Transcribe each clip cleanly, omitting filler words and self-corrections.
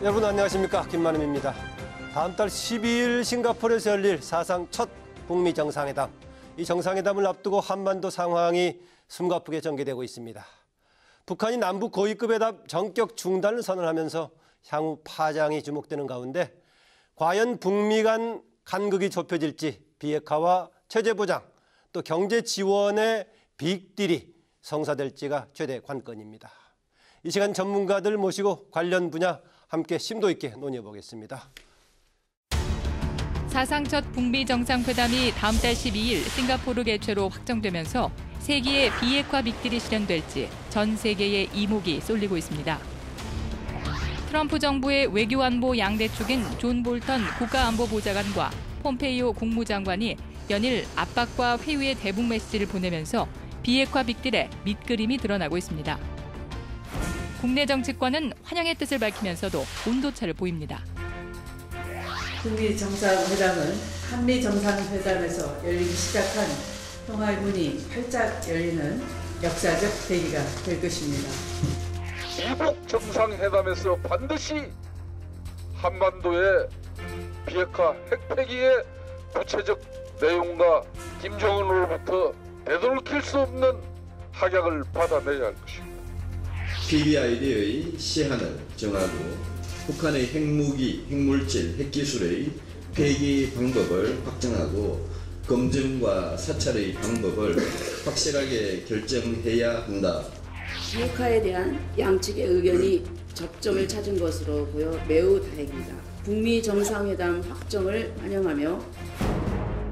여러분 안녕하십니까, 김만음입니다. 다음 달 12일 싱가포르에서 열릴 사상 첫 북미 정상회담. 이 정상회담을 앞두고 한반도 상황이 숨가쁘게 전개되고 있습니다. 북한이 남북 고위급 회담 전격 중단을 선언하면서 향후 파장이 주목되는 가운데 과연 북미 간 간극이 좁혀질지 비핵화와 체제 보장, 또 경제 지원의 빅딜이 성사될지가 최대 관건입니다. 이 시간 전문가들 모시고 관련 분야 함께 심도 있게 논의해보겠습니다. 사상 첫 북미 정상회담이 다음 달 12일 싱가포르 개최로 확정되면서 세기의 비핵화 빅딜이 실현될지 전 세계의 이목이 쏠리고 있습니다. 트럼프 정부의 외교안보 양대 축인 존 볼턴 국가안보보좌관과 폼페이오 국무장관이 연일 압박과 회유의 대북 메시지를 보내면서 비핵화 빅딜의 밑그림이 드러나고 있습니다. 국내 정치권은 환영의 뜻을 밝히면서도 온도차를 보입니다. 북미 정상회담은 한미 정상회담에서 열리기 시작한 평화의 문이 활짝 열리는 역사적 계기가 될 것입니다. 미국 정상회담에서 반드시 한반도의 비핵화 핵폐기의 구체적 내용과 김정은으로부터 되돌릴 수 없는 확약을 받아내야 할 것입니다. PBID의 시한을 정하고 북한의 핵무기, 핵물질, 핵기술의 폐기 방법을 확정하고 검증과 사찰의 방법을 확실하게 결정해야 한다. 비핵화에 대한 양측의 의견이 접점을 찾은 것으로 보여 매우 다행입니다. 북미 정상회담 확정을 환영하며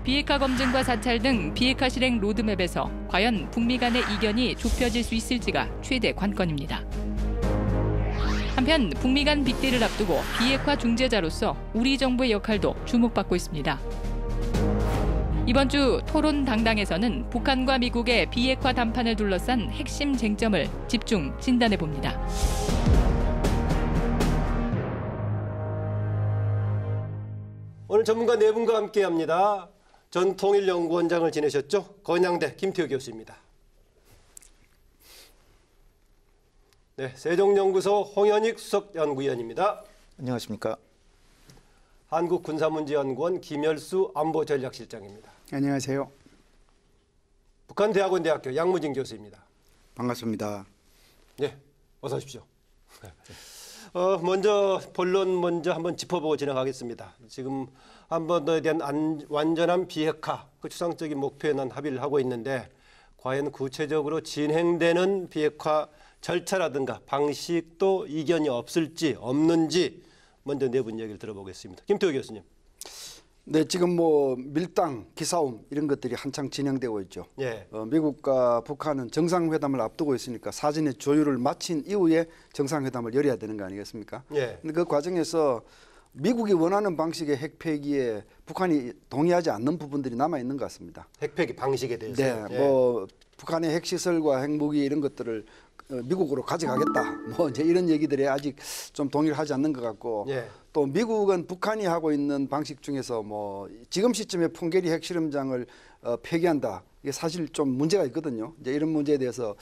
비핵화 검증과 사찰 등 비핵화 실행 로드맵에서 과연 북미 간의 이견이 좁혀질 수 있을지가 최대 관건입니다. 한편 북미 간 빅딜을 앞두고 비핵화 중재자로서 우리 정부의 역할도 주목받고 있습니다. 이번 주 토론 당당에서는 북한과 미국의 비핵화 담판을 둘러싼 핵심 쟁점을 집중 진단해 봅니다. 오늘 전문가 네 분과 함께합니다. 전 통일연구원장을 지내셨죠? 건양대 김태우 교수입니다. 네, 세종연구소 홍현익 수석연구위원입니다. 안녕하십니까? 한국군사문제연구원 김열수 안보전략실장입니다. 안녕하세요. 북한대학원대학교 양무진 교수입니다. 반갑습니다. 네, 어서 오십시오. 먼저 본론 한번 짚어보고 진행하겠습니다. 지금 한반도에 대한 완전한 비핵화, 그 추상적인 목표에 난 합의를 하고 있는데 과연 구체적으로 진행되는 비핵화 절차라든가 방식도 이견이 없을지 없는지 먼저 네 분 얘기를 들어보겠습니다. 김태우 교수님. 네, 지금 뭐 밀당, 기싸움 이런 것들이 한창 진행되고 있죠. 예. 미국과 북한은 정상회담을 앞두고 있으니까 사전에 조율을 마친 이후에 정상회담을 열어야 되는 거 아니겠습니까? 예. 근데 그 과정에서 미국이 원하는 방식의 핵폐기에 북한이 동의하지 않는 부분들이 남아 있는 것 같습니다. 핵폐기 방식에 대해서. 네, 예. 뭐 북한의 핵시설과 핵무기 이런 것들을 미국으로 가져가겠다. 뭐 이제 이런 얘기들이 아직 좀 동의를 하지 않는 것 같고, 예. 또 미국은 북한이 하고 있는 방식 중에서 뭐 지금 시점에 풍계리 핵실험장을 폐기한다. 이게 사실 좀 문제가 있거든요. 이제 이런 문제에 대해서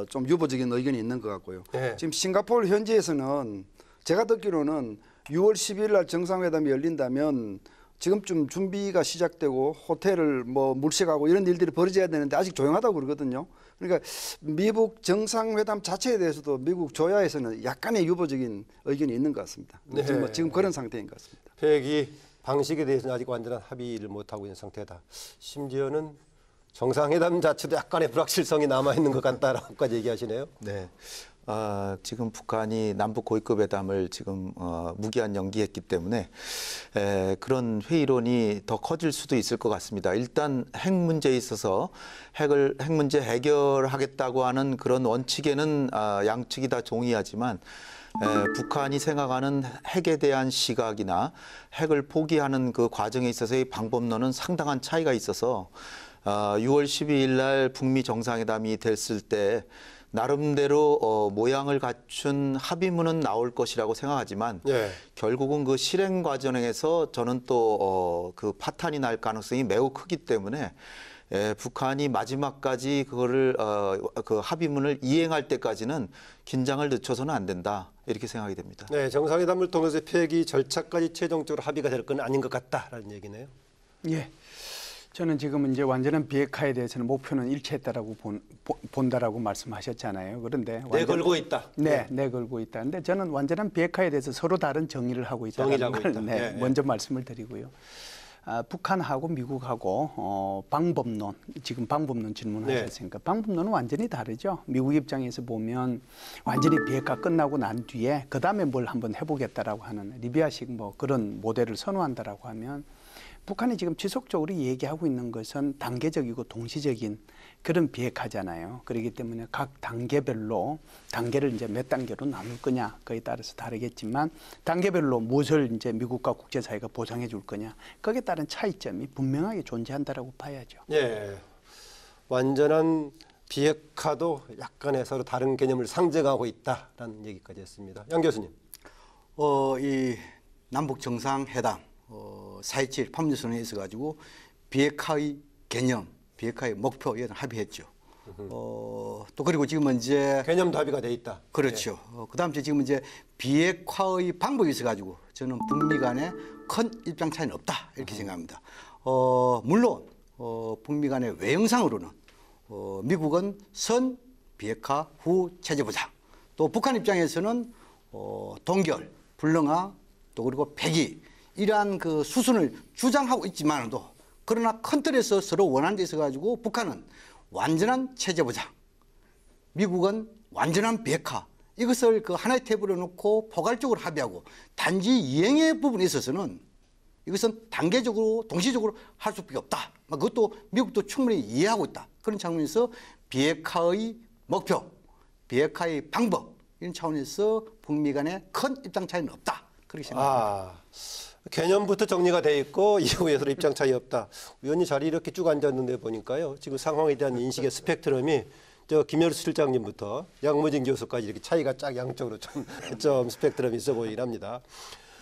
좀 유보적인 의견이 있는 것 같고요. 예. 지금 싱가포르 현지에서는 제가 듣기로는 6월 12일 날 정상회담이 열린다면 지금쯤 준비가 시작되고 호텔을 뭐 물색하고 이런 일들이 벌어져야 되는데 아직 조용하다고 그러거든요. 그러니까 미국 정상회담 자체에 대해서도 미국 조야에서는 약간의 유보적인 의견이 있는 것 같습니다. 네. 지금 그런 상태인 것 같습니다. 폐기 방식에 대해서는 아직 완전한 합의를 못하고 있는 상태다. 심지어는 정상회담 자체도 약간의 불확실성이 남아있는 것 같다라고까지 얘기하시네요. 네. 지금 북한이 남북 고위급 회담을 지금 무기한 연기했기 때문에 그런 회의론이 더 커질 수도 있을 것 같습니다. 일단 핵 문제에 있어서 핵 문제 해결하겠다고 하는 그런 원칙에는 양측이 다 동의하지만 북한이 생각하는 핵에 대한 시각이나 핵을 포기하는 그 과정에 있어서의 방법론은 상당한 차이가 있어서 6월 12일 날 북미 정상회담이 됐을 때 나름대로 모양을 갖춘 합의문은 나올 것이라고 생각하지만 예. 결국은 그 실행 과정에서 저는 또 그 파탄이 날 가능성이 매우 크기 때문에 북한이 마지막까지 그거를 그 합의문을 이행할 때까지는 긴장을 늦춰서는 안 된다. 이렇게 생각이 됩니다. 네, 정상회담을 통해서 폐기 절차까지 최종적으로 합의가 될 건 아닌 것 같다라는 얘기네요. 예. 저는 지금 이제 완전한 비핵화에 대해서는 목표는 일치했다라고 본다라고 말씀하셨잖아요. 그런데 내걸고 있다. 네, 내걸고 있다. 근데 저는 완전한 비핵화에 대해서 서로 다른 정의를 하고 있다는 걸 네, 먼저 말씀을 드리고요. 북한하고 미국하고 방법론, 지금 방법론 질문하셨으니까 방법론은 완전히 다르죠. 미국 입장에서 보면 완전히 비핵화 끝나고 난 뒤에 그 다음에 뭘 한번 해보겠다라고 하는 리비아식 뭐 그런 모델을 선호한다라고 하면 북한이 지금 지속적으로 얘기하고 있는 것은 단계적이고 동시적인 그런 비핵화잖아요. 그렇기 때문에 각 단계별로 단계를 이제 몇 단계로 나눌 거냐 그에 따라서 다르겠지만 단계별로 무엇을 이제 미국과 국제사회가 보장해 줄 거냐 거기에 따른 차이점이 분명하게 존재한다라고 봐야죠. 예, 완전한 비핵화도 약간의 서로 다른 개념을 상정하고 있다라는 얘기까지 했습니다. 양 교수님. 이 남북 정상회담 4.27 판문점선언에 있어가지고 비핵화의 개념, 비핵화의 목표 이런 합의했죠. 또 그리고 지금은 이제 개념도 합의가 돼 있다. 그렇죠. 그다음 지금 이제 비핵화의 방법이 있어가지고 저는 북미 간에 큰 입장 차이는 없다 이렇게 생각합니다. 물론 북미 간의 외형상으로는 미국은 선 비핵화 후 체제 보장, 또 북한 입장에서는 동결, 불능화, 또 그리고 폐기 이러한 그 수순을 주장하고 있지만도 그러나 큰 틀에서 서로 원하는 데 있어가지고 북한은 완전한 체제 보장, 미국은 완전한 비핵화 이것을 그 하나의 테이블에 놓고 포괄적으로 합의하고 단지 이행의 부분에 있어서는 이것은 단계적으로 동시적으로 할 수밖에 없다. 그것도 미국도 충분히 이해하고 있다. 그런 측면에서 비핵화의 목표, 비핵화의 방법 이런 차원에서 북미 간의 큰 입장 차이는 없다. 그렇게 생각합니다. 개념부터 정리가 돼 있고 이후에 서로 입장 차이 없다. 위원님 자리 이렇게 쭉 앉았는데 보니까요. 지금 상황에 대한 인식의 스펙트럼이 저 김열수 실장님부터 양무진 교수까지 이렇게 차이가 쫙 양쪽으로 좀 스펙트럼이 있어 보이긴 합니다.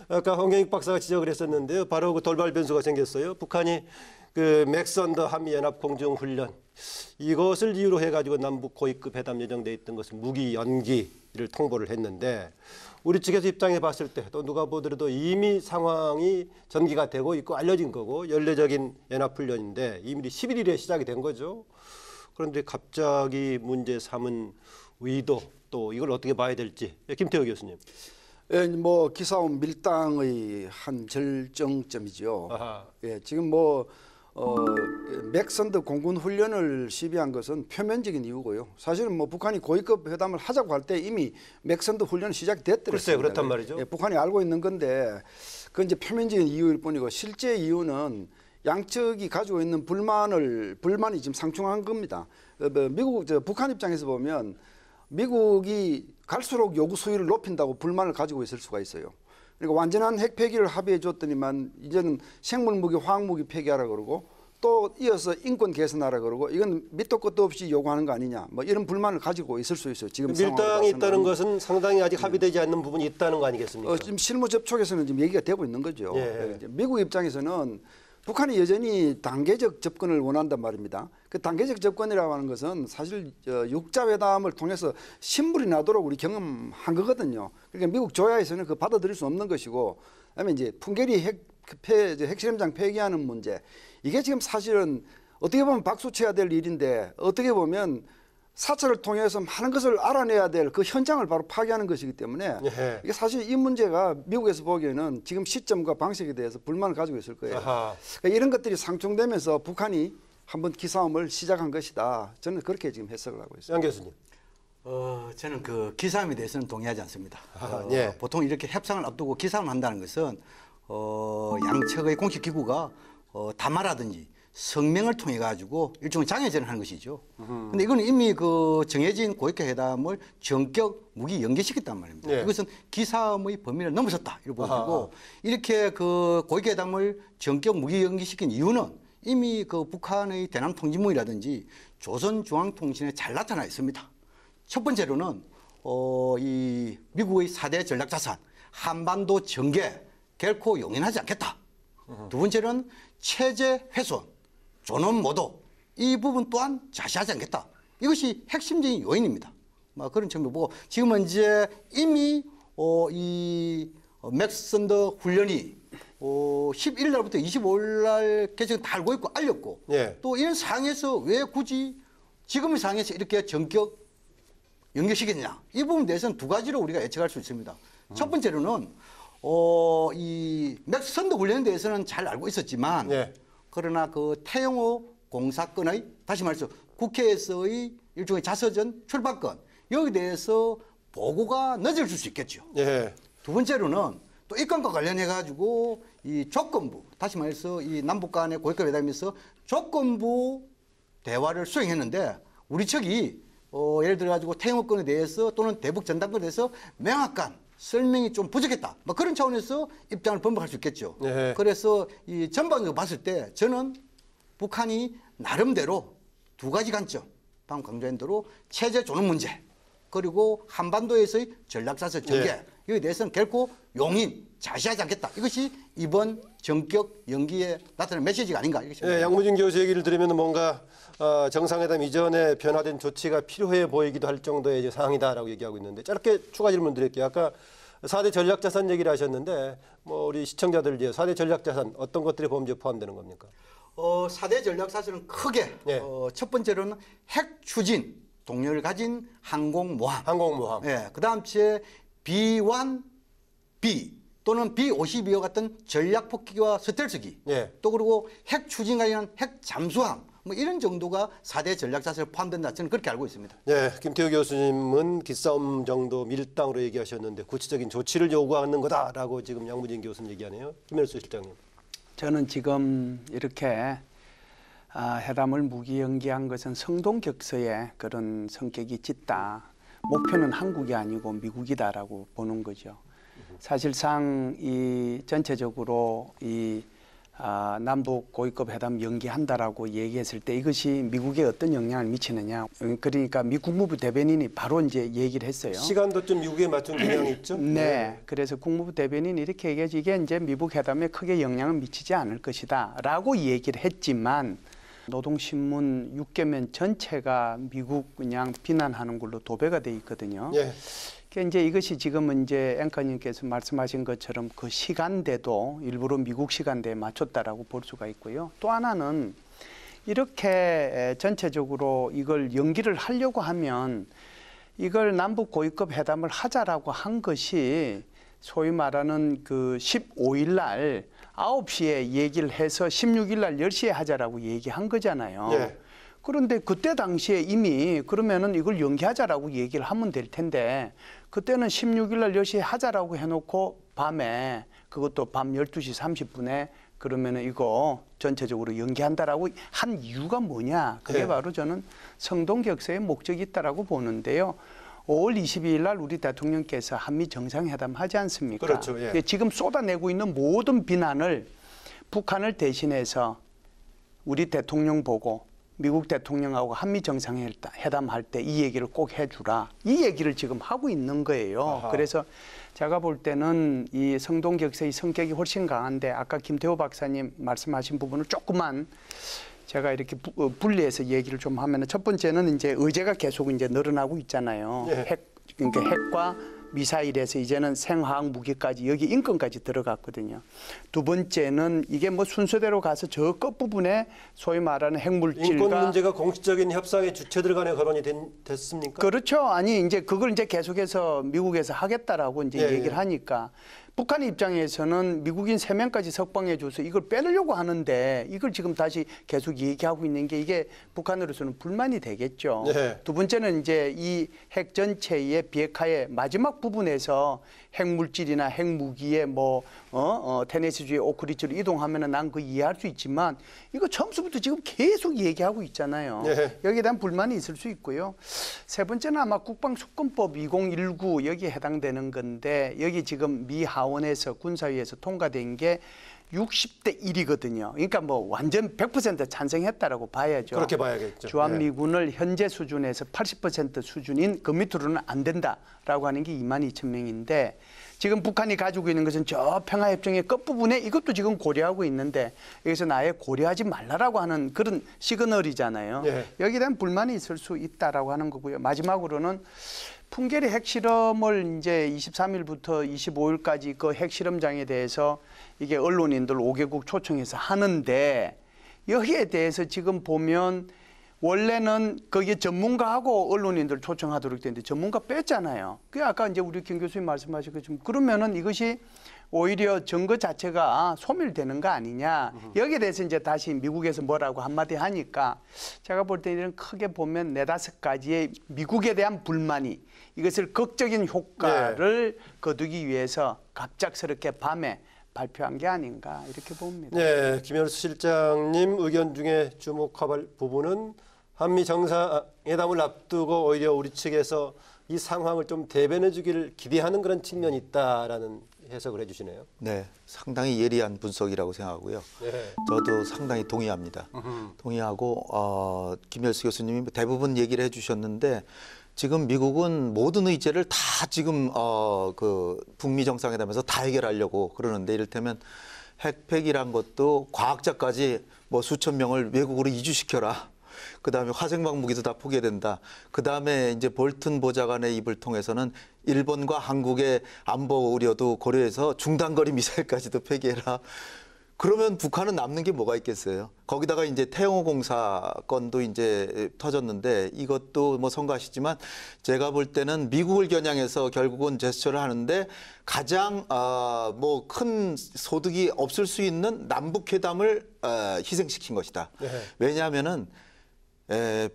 아까 홍경익 박사가 지적을 했었는데요. 바로 그 돌발 변수가 생겼어요. 북한이 그 맥선더 한미연합 공중훈련 이것을 이유로 해가지고 남북 고위급 회담 예정돼 있던 것은 무기 연기를 통보를 했는데 우리 측에서 입장해 봤을 때 또 누가 보더라도 이미 상황이 전개가 되고 있고 알려진 거고 연례적인 연합훈련인데 이미 11일에 시작이 된 거죠. 그런데 갑자기 문제 삼은 의도 또 이걸 어떻게 봐야 될지 김태호 교수님. 예, 뭐 기싸움 밀당의 한 절정점이죠. 예, 지금 맥선더 공군 훈련을 시비한 것은 표면적인 이유고요. 사실은 뭐 북한이 고위급 회담을 하자고 할 때 이미 맥선더 훈련이 시작이 됐더랬어요. 글쎄요, 그렇단 말이죠. 예, 북한이 알고 있는 건데 그건 이제 표면적인 이유일 뿐이고 실제 이유는 양측이 가지고 있는 불만이 지금 상충한 겁니다. 북한 입장에서 보면 미국이 갈수록 요구 수위를 높인다고 불만을 가지고 있을 수가 있어요. 그러니까 완전한 핵 폐기를 합의해 줬더니만 이제는 생물무기, 화학무기 폐기하라 그러고 또 이어서 인권 개선하라 그러고 이건 밑도 끝도 없이 요구하는 거 아니냐 뭐 이런 불만을 가지고 있을 수 있어요. 지금 밀당이 있다는 것은 상당히 아직 합의되지 않는 부분이 있다는 거 아니겠습니까? 지금 실무 접촉에서는 지금 얘기가 되고 있는 거죠. 예. 미국 입장에서는 북한이 여전히 단계적 접근을 원한단 말입니다. 그 단계적 접근이라고 하는 것은 사실 육자회담을 통해서 신물이 나도록 우리 경험한 거거든요. 그러니까 미국 조야에서는 그 받아들일 수 없는 것이고, 그다음에 이제 풍계리 핵실험장 폐기하는 문제, 이게 지금 사실은 어떻게 보면 박수 쳐야 될 일인데 어떻게 보면 사찰을 통해서 많은 것을 알아내야 될 그 현장을 바로 파괴하는 것이기 때문에 이게 사실 이 문제가 미국에서 보기에는 지금 시점과 방식에 대해서 불만을 가지고 있을 거예요. 그러니까 이런 것들이 상충되면서 북한이 한번 기싸움을 시작한 것이다. 저는 그렇게 지금 해석을 하고 있습니다. 양 교수님. 저는 그 기싸움에 대해서는 동의하지 않습니다. 예. 보통 이렇게 협상을 앞두고 기싸움을 한다는 것은 양측의 공식 기구가 담화라든지 성명을 통해 가지고 일종의 장애전을 하는 것이죠. 그런데 이거는 이미 그 정해진 고위급 회담을 전격 무기 연기시켰단 말입니다. 네. 이것은 기싸움의 범위를 넘어섰다 이렇게 보시고 이렇게 그 고위급 회담을 전격 무기 연기시킨 이유는 이미 그 북한의 대남 통지문이라든지 조선중앙통신에 잘 나타나 있습니다. 첫 번째로는 이 미국의 4대 전략자산 한반도 전개 결코 용인하지 않겠다. 두 번째는 체제 훼손, 존엄 모독 이 부분 또한 자시하지 않겠다. 이것이 핵심적인 요인입니다. 그런 점을 보고 지금은 이제 이미 이 맥스 선더 훈련이 11일 날부터 25일 날 개정 다 알고 있고 알렸고 예. 또 이런 상황에서 왜 굳이 지금의 상황에서 이렇게 전격 연결시켰냐 이 부분에 대해서는 두 가지로 우리가 예측할 수 있습니다. 첫 번째로는 이 맥스 선더 훈련에 대해서는 잘 알고 있었지만 예. 그러나 그 태영호 공사건의 다시 말해서 국회에서의 일종의 자서전 출발건 여기에 대해서 보고가 늦어질 수 있겠죠. 예. 두 번째로는 또 입건과 관련해 가지고 이 조건부 다시 말해서 이 남북 간의 고위급 회담에서 조건부 대화를 수행했는데 우리 측이 예를 들어 가지고 태영호 건에 대해서 또는 대북 전단건에 대해서 명확한 설명이 좀 부족했다. 뭐 그런 차원에서 입장을 번복할 수 있겠죠. 예. 그래서 이 전반적으로 봤을 때 저는 북한이 나름대로 두 가지 관점, 방금 강조한 대로 체제 존엄 문제 그리고 한반도에서의 전략사설 전개 여기에 대해서는 결코 용인, 자시하지 않겠다. 이것이 이번 전격 연기에 나타난 메시지가 아닌가 이렇게 생각합니다. 예, 양무진 교수 얘기를 들으면 뭔가 정상회담 이전에 변화된 조치가 필요해 보이기도 할 정도의 이제 상황이다라고 얘기하고 있는데 짧게 추가 질문 드릴게요. 아까 4대 전략자산 얘기를 하셨는데 뭐 우리 시청자들 이제 4대 전략자산 어떤 것들이 범죄에 포함되는 겁니까? 4대 전략사설은 크게 예. 첫 번째로는 핵 추진 동력을 가진 항공모함. 항공모함. 예, 그다음 째 B1B 또는 B-52와 같은 전략폭기와 스텔스기. 예. 또 그리고 핵 추진 관련 핵 잠수함. 뭐 이런 정도가 4대 전략사설에 포함된다. 저는 그렇게 알고 있습니다. 네, 김태우 교수님은 기싸움 정도 밀당으로 얘기하셨는데 구체적인 조치를 요구하는 거다라고 지금 양무진 교수님 얘기하네요. 김일수 실장님. 저는 지금 이렇게 회담을 무기 연기한 것은 성동격서의 그런 성격이 짙다. 목표는 한국이 아니고 미국이다라고 보는 거죠. 사실상 이 전체적으로 이 남북 고위급 회담 연기한다라고 얘기했을 때 이것이 미국에 어떤 영향을 미치느냐. 그러니까 미 국무부 대변인이 바로 이제 얘기를 했어요. 시간도 좀 미국에 맞춘 경향이 있죠? 네. 그래서 국무부 대변인이 이렇게 얘기하지 이게 이제 미국 회담에 크게 영향을 미치지 않을 것이다라고 얘기를 했지만 노동신문 6개면 전체가 미국 그냥 비난하는 걸로 도배가 돼 있거든요. 예. 그러니까 이제 이것이 지금은 이제 앵커님께서 말씀하신 것처럼 그 시간대도 일부러 미국 시간대에 맞췄다라고 볼 수가 있고요. 또 하나는 이렇게 전체적으로 이걸 연기를 하려고 하면 이걸 남북 고위급 회담을 하자라고 한 것이 소위 말하는 그 15일 날 9시에 얘기를 해서 16일 날 10시에 하자라고 얘기한 거잖아요. 예. 그런데 그때 당시에 이미 그러면은 이걸 연기하자라고 얘기를 하면 될 텐데 그때는 16일 날 10시에 하자라고 해놓고 밤에 그것도 밤 12시 30분에 그러면은 이거 전체적으로 연기한다라고 한 이유가 뭐냐. 그게 네. 바로 저는 성동격서의 목적이 있다라고 보는데요. 5월 22일 날 우리 대통령께서 한미 정상회담 하지 않습니까? 그렇죠. 예. 지금 쏟아내고 있는 모든 비난을 북한을 대신해서 우리 대통령 보고 미국 대통령하고 한미 정상회담 할 때 이 얘기를 꼭 해주라. 이 얘기를 지금 하고 있는 거예요. 아하. 그래서 제가 볼 때는 이 성동격서의 성격이 훨씬 강한데 아까 김태호 박사님 말씀하신 부분을 조금만 제가 이렇게 분리해서 얘기를 좀 하면은 첫 번째는 이제 의제가 계속 이제 늘어나고 있잖아요. 예. 그러니까 핵과 미사일에서 이제는 생화학 무기까지 여기 인권까지 들어갔거든요. 두 번째는 이게 뭐 순서대로 가서 저 끝부분에 소위 말하는 핵물질과 인권 문제가 공식적인 협상의 주체들 간에 거론이 됐습니까? 그렇죠. 아니 이제 그걸 이제 계속해서 미국에서 하겠다라고 이제 예, 얘기를 예. 하니까 북한의 입장에서는 미국인 3명까지 석방해 줘서 이걸 빼내려고 하는데 이걸 지금 다시 계속 얘기하고 있는 게 이게 북한으로서는 불만이 되겠죠. 네. 두 번째는 이제 이 핵 전체의 비핵화의 마지막 부분에서 핵물질이나 핵무기에 뭐 테네시주의 오크리츠로 이동하면은 난 그 이해할 수 있지만 이거 처음부터 지금 계속 얘기하고 있잖아요. 네. 여기에 대한 불만이 있을 수 있고요. 세 번째는 아마 국방수권법 2019 여기에 해당되는 건데 여기 지금 미 하원에서 군사위에서 통과된 게 60대 1이거든요. 그러니까 뭐 완전 100% 찬성했다라고 봐야죠. 그렇게 봐야겠죠. 주한미군을 현재 수준에서 80% 수준인 그 밑으로는 안 된다라고 하는 게 22,000명인데 지금 북한이 가지고 있는 것은 저 평화협정의 끝부분에 이것도 지금 고려하고 있는데 여기서 아예 고려하지 말라라고 하는 그런 시그널이잖아요. 예. 여기에 대한 불만이 있을 수 있다라고 하는 거고요. 마지막으로는 풍계리 핵실험을 이제 23일부터 25일까지 그 핵실험장에 대해서 이게 언론인들 5개국 초청해서 하는데 여기에 대해서 지금 보면 원래는 거기에 전문가하고 언론인들 초청하도록 되는데 전문가 뺐잖아요. 그 아까 이제 우리 김 교수님 말씀하신 것처럼 그러면은 이것이 오히려 증거 자체가 소멸되는 거 아니냐. 여기에 대해서 이제 다시 미국에서 뭐라고 한마디 하니까 제가 볼 때 이런 크게 보면 4-5가지의 미국에 대한 불만이 이것을 극적인 효과를 거두기 위해서 갑작스럽게 밤에 발표한 게 아닌가 이렇게 봅니다. 네, 김현수 실장님 의견 중에 주목할 부분은 한미 정상회담을 앞두고 오히려 우리 측에서 이 상황을 좀 대변해 주기를 기대하는 그런 측면이 있다라는 해석을 해주시네요. 네, 상당히 예리한 분석이라고 생각하고요. 네. 저도 상당히 동의합니다. 동의하고 김열수 교수님이 대부분 얘기를 해주셨는데 지금 미국은 모든 의제를 다 지금 그 북미 정상회담에서 다 해결하려고 그러는데 이를테면 핵폐기란 것도 과학자까지 뭐 수천 명을 외국으로 이주시켜라. 그다음에 화생방 무기도 다 포기해야 된다. 그다음에 이제 볼튼 보좌관의 입을 통해서는 일본과 한국의 안보 우려도 고려해서 중단거리 미사일까지도 폐기해라. 그러면 북한은 남는 게 뭐가 있겠어요? 거기다가 이제 태영호 공사 건도 이제 터졌는데 이것도 뭐 성가시지만 제가 볼 때는 미국을 겨냥해서 결국은 제스처를 하는데 가장 뭐 큰 소득이 없을 수 있는 남북 회담을 희생시킨 것이다. 네. 왜냐하면은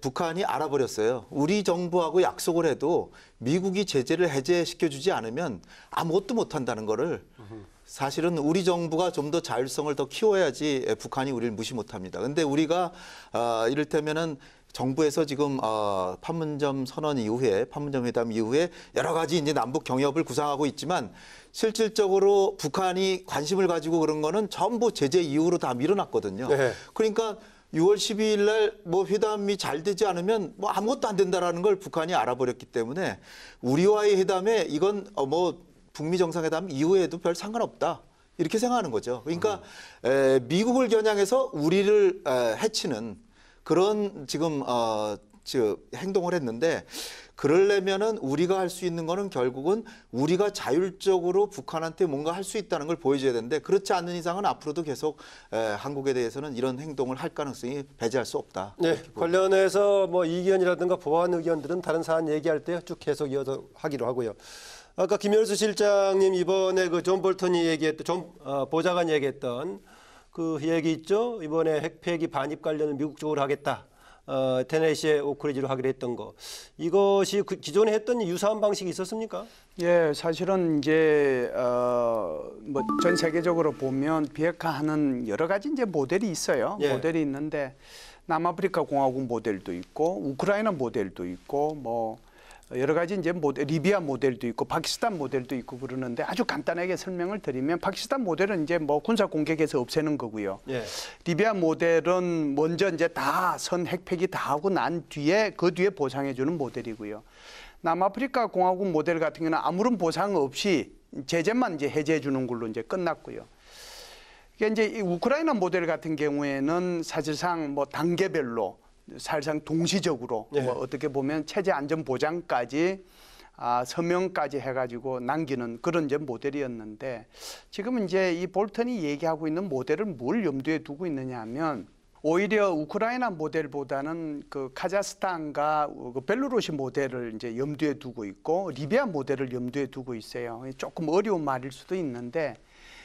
북한이 알아버렸어요. 우리 정부하고 약속을 해도 미국이 제재를 해제시켜주지 않으면 아무것도 못한다는 거를 사실은 우리 정부가 좀 더 자율성을 더 키워야지 북한이 우리를 무시 못합니다. 근데 우리가 이를테면은 정부에서 지금 판문점 선언 이후에 판문점 회담 이후에 여러 가지 이제 남북 경협을 구상하고 있지만 실질적으로 북한이 관심을 가지고 그런 거는 전부 제재 이후로 다 밀어놨거든요. 네. 그러니까 6월 12일 날 뭐 회담이 잘 되지 않으면 뭐 아무것도 안 된다라는 걸 북한이 알아버렸기 때문에 우리와의 회담에 이건 뭐 북미 정상회담 이후에도 별 상관없다. 이렇게 생각하는 거죠. 그러니까 미국을 겨냥해서 우리를 해치는 그런 지금 행동을 했는데 그러려면은 우리가 할 수 있는 거는 결국은 우리가 자율적으로 북한한테 뭔가 할 수 있다는 걸 보여줘야 되는데 그렇지 않는 이상은 앞으로도 계속 한국에 대해서는 이런 행동을 할 가능성이 배제할 수 없다. 네, 관련해서 뭐 이견이라든가 보완 의견들은 다른 사안 얘기할 때 쭉 계속 이어서 하기로 하고요. 아까 김열수 실장님 이번에 그 존 볼턴이 얘기했던 존 보좌관이 얘기했던 그 얘기 있죠. 이번에 핵폐기 반입 관련을 미국 쪽으로 하겠다. 테네시에 오크리지로 하기로 했던 거. 이것이 기존에 했던 유사한 방식이 있었습니까? 예, 사실은 이제 뭐 전 세계적으로 보면 비핵화하는 여러 가지 이제 모델이 있어요. 예. 모델이 있는데 남아프리카 공화국 모델도 있고 우크라이나 모델도 있고 뭐 여러 가지 이제 모델, 리비아 모델도 있고 파키스탄 모델도 있고 그러는데 아주 간단하게 설명을 드리면 파키스탄 모델은 이제 뭐 군사 공격에서 없애는 거고요. 예. 리비아 모델은 먼저 이제 다 선 핵폐기 다 하고 난 뒤에 그 뒤에 보상해 주는 모델이고요. 남아프리카 공화국 모델 같은 경우는 아무런 보상 없이 제재만 이제 해제해 주는 걸로 이제 끝났고요. 이게 이제 이 우크라이나 모델 같은 경우에는 사실상 뭐 단계별로 사실상 동시적으로 예. 뭐 어떻게 보면 체제 안전 보장까지 서명까지 해가지고 남기는 그런 이제 모델이었는데 지금은 이제 이 볼턴이 얘기하고 있는 모델을 뭘 염두에 두고 있느냐 하면 오히려 우크라이나 모델보다는 그 카자흐스탄과 그 벨로루시 모델을 이제 염두에 두고 있고 리비아 모델을 염두에 두고 있어요. 조금 어려운 말일 수도 있는데.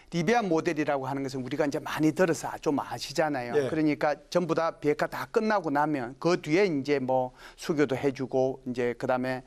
리비아 모델이라고 하는 것은 우리가 이제 많이 들어서 좀 아시잖아요. 예. 그러니까 전부 다 비핵화 다 끝나고 나면 그 뒤에 이제 뭐 수교도 해주고 이제 그다음에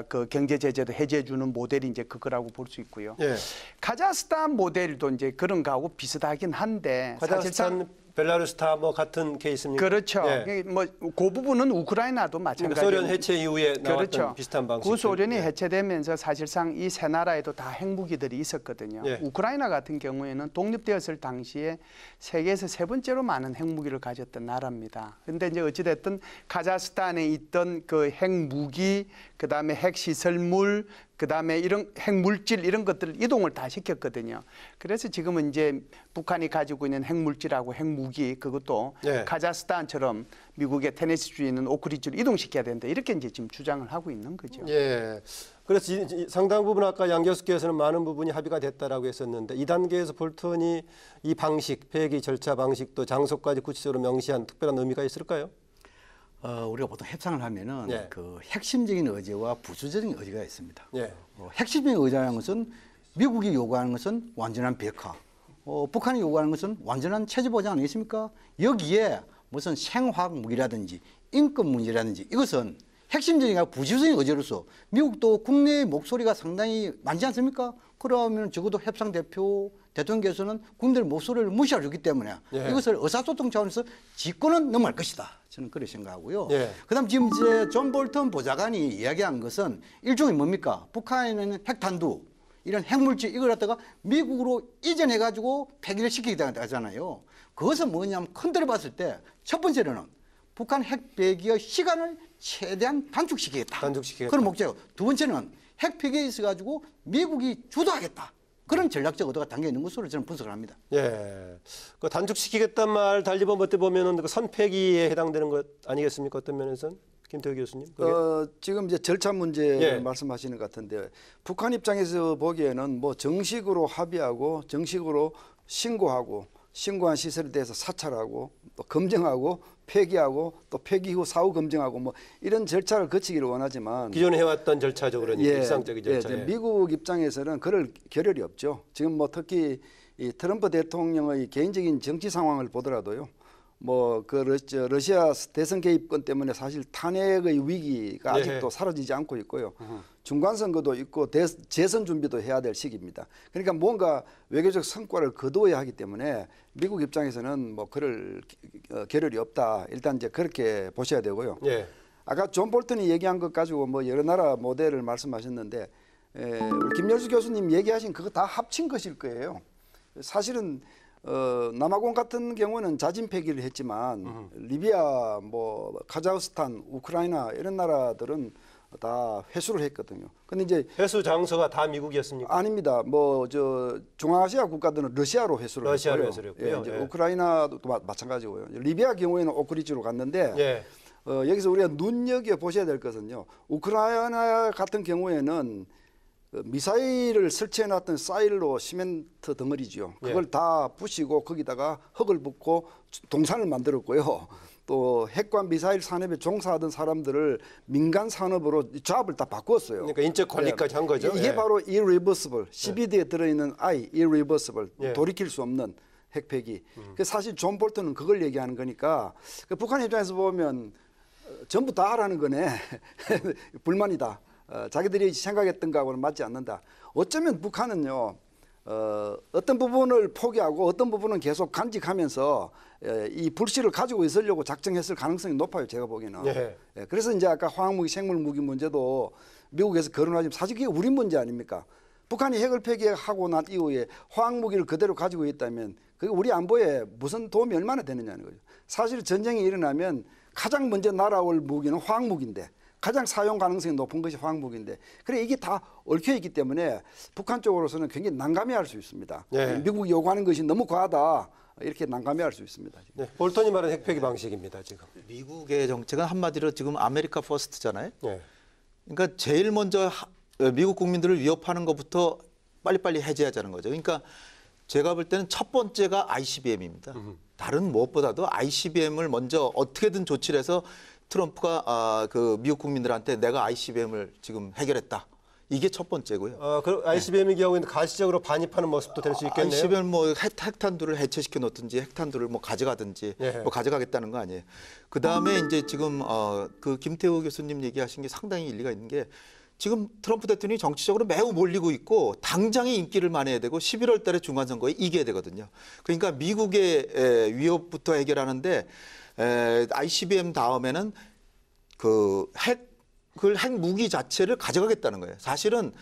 그 경제 제재도 해제해주는 모델이 이제 그거라고 볼 수 있고요. 예. 카자흐스탄 모델도 이제 그런 거하고 비슷하긴 한데 카자흐스탄 벨라루스 다 뭐 같은 케이스입니까? 그렇죠. 예. 뭐 그 부분은 우크라이나도 마찬가지예요. 소련 해체 이후에 나왔던 그렇죠. 비슷한 방식. 구소련이 해체되면서 사실상 이 세 나라에도 다 핵무기들이 있었거든요. 예. 우크라이나 같은 경우에는 독립되었을 당시에 세계에서 세 번째로 많은 핵무기를 가졌던 나라입니다. 그런데 이제 어찌됐든 카자흐스탄에 있던 그 핵무기, 그다음에 핵시설물, 그다음에 이런 핵물질 이런 것들을 이동을 다 시켰거든요. 그래서 지금은 이제 북한이 가지고 있는 핵물질하고 핵무기 그것도 예. 카자흐스탄처럼 미국의 테네시주에 있는 오크리지로 이동시켜야 된다. 이렇게 이제 지금 주장을 하고 있는 거죠. 예. 그래서 상당 부분 아까 양 교수께서는 많은 부분이 합의가 됐다라고 했었는데 이 단계에서 볼턴이 이 방식, 폐기 절차 방식 또 장소까지 구체적으로 명시한 특별한 의미가 있을까요? 우리가 보통 협상을 하면은 예. 그 핵심적인 의제와 부수적인 의제가 있습니다. 예. 핵심적인 의제라는 것은 미국이 요구하는 것은 완전한 비핵화, 북한이 요구하는 것은 완전한 체제 보장 아니겠습니까? 여기에 무슨 생화학 무기라든지 인권 문제라든지 이것은 핵심적인 부수적인 의제로서 미국도 국내의 목소리가 상당히 많지 않습니까? 그러면 적어도 협상 대표 대통령께서는 국민들 목소리를 무시하고 있기 때문에 예. 이것을 의사소통 차원에서 짚고는 넘어갈 것이다. 저는 그렇게 생각하고요. 예. 그다음 지금 이제 존 볼턴 보좌관이 이야기한 것은 일종의 뭡니까? 북한에는 핵탄두 이런 핵물질 이걸 갖다가 미국으로 이전해가지고 폐기를 시키겠다는 하잖아요. 그것은 뭐냐면 큰들어 봤을 때 첫 번째로는 북한 핵 폐기의 시간을 최대한 단축시키겠다. 단축시키겠다. 그런 목적. 두 번째는 핵 폐기에 있어가지고 미국이 주도하겠다. 그런 전략적 의도가 담겨 있는 것으로 저는 분석을 합니다. 예. 그 단축시키겠다는 말 달리 어떻게 보면은 그 선폐기에 해당되는 것 아니겠습니까? 어떤 면에서는 김태우 교수님. 그게? 지금 이제 절차 문제를 예. 말씀하시는 것 같은데 북한 입장에서 보기에는 뭐 정식으로 합의하고 정식으로 신고한 시설에 대해서 사찰하고 또 검증하고 폐기하고 또 폐기 후 사후 검증하고 뭐 이런 절차를 거치기를 원하지만 기존에 해왔던 절차적으로 일상적인 절차. 예, 미국 입장에서는 그럴 겨를이 없죠. 지금 뭐 특히 이 트럼프 대통령의 개인적인 정치 상황을 보더라도요. 뭐 그 러시아 대선 개입권 때문에 사실 탄핵의 위기가 아직도 사라지지 않고 있고요. 중간 선거도 있고 재선 준비도 해야 될 시기입니다. 그러니까 뭔가 외교적 성과를 거두어야 하기 때문에 미국 입장에서는 뭐 그럴 겨를이 없다. 일단 이제 그렇게 보셔야 되고요. 예. 아까 존 볼턴이 얘기한 것 가지고 뭐 여러 나라 모델을 말씀하셨는데 우리 김열수 교수님 얘기하신 그거 다 합친 것일 거예요. 사실은 남아공 같은 경우는 자진 폐기를 했지만 리비아, 뭐 카자흐스탄, 우크라이나 이런 나라들은 다 회수를 했거든요. 근데 이제 회수 장소가 다 미국이었습니까? 아닙니다. 뭐 저 중앙아시아 국가들은 러시아로 회수를 러시아로 했고요. 회수를 했고요. 예, 이제 예. 우크라이나도 마찬가지고요. 리비아 경우에는 오크리지로 갔는데 예. 여기서 우리가 눈여겨 보셔야 될 것은요. 우크라이나 같은 경우에는 미사일을 설치해놨던 사일로 시멘트 덩어리죠. 그걸 다 부시고 거기다가 흙을 붓고 동산을 만들었고요. 또 핵과 미사일 산업에 종사하던 사람들을 민간 산업으로 조합을 다 바꾸었어요. 그러니까 인적 관리까지 한 거죠. 이게 예. 바로 irreversible, CBD에 들어있는 I, irreversible, 예. 돌이킬 수 없는 핵폐기. 사실 존 볼턴은 그걸 얘기하는 거니까 그 북한 입장에서 보면 전부 다 하라는 거네. 불만이다. 자기들이 생각했던 거하고는 맞지 않는다. 어쩌면 북한은요. 어떤 부분을 포기하고 어떤 부분은 계속 간직하면서 이 불씨를 가지고 있으려고 작정했을 가능성이 높아요. 제가 보기에는. 예. 그래서 이제 아까 화학무기, 생물무기 문제도 미국에서 거론하지만 사실 그게 우리 문제 아닙니까? 북한이 핵을 폐기하고 난 이후에 화학무기를 그대로 가지고 있다면 그게 우리 안보에 무슨 도움이 얼마나 되느냐는 거죠. 사실 전쟁이 일어나면 가장 먼저 날아올 무기는 화학무기인데 가장 사용 가능성이 높은 것이 화학무기인데 그래 이게 다 얽혀 있기 때문에 북한 쪽으로서는 굉장히 난감해할 수 있습니다. 예. 미국이 요구하는 것이 너무 과하다 이렇게 난감해할 수 있습니다. 지금. 네, 볼턴이 말한 핵폐기 방식입니다. 지금. 미국의 정책은 한마디로 지금 아메리카 퍼스트잖아요. 예. 그러니까 제일 먼저 미국 국민들을 위협하는 것부터 빨리빨리 해제하자는 거죠. 그러니까 제가 볼 때는 첫 번째가 ICBM입니다. 다른 무엇보다도 ICBM을 먼저 어떻게든 조치를 해서 트럼프가 그 미국 국민들한테 내가 ICBM을 지금 해결했다. 이게 첫 번째고요. 그 ICBM의 경우에는 가시적으로 반입하는 모습도 될 수 있겠네요. ICBM 뭐 핵탄두를 해체시켜 놓든지 핵탄두를 뭐 가져가든지 예. 뭐 가져가겠다는 거 아니에요. 그 다음에 이제 지금 그 김태우 교수님 얘기하신 게 상당히 일리가 있는 게 지금 트럼프 대통령이 정치적으로 매우 몰리고 있고 당장의 인기를 만회해야 되고 11월 달에 중간선거에 이겨야 되거든요. 그러니까 미국의 위협부터 해결하는데 ICBM 다음에는 그 핵무기 자체를 가져가겠다는 거예요. 사실은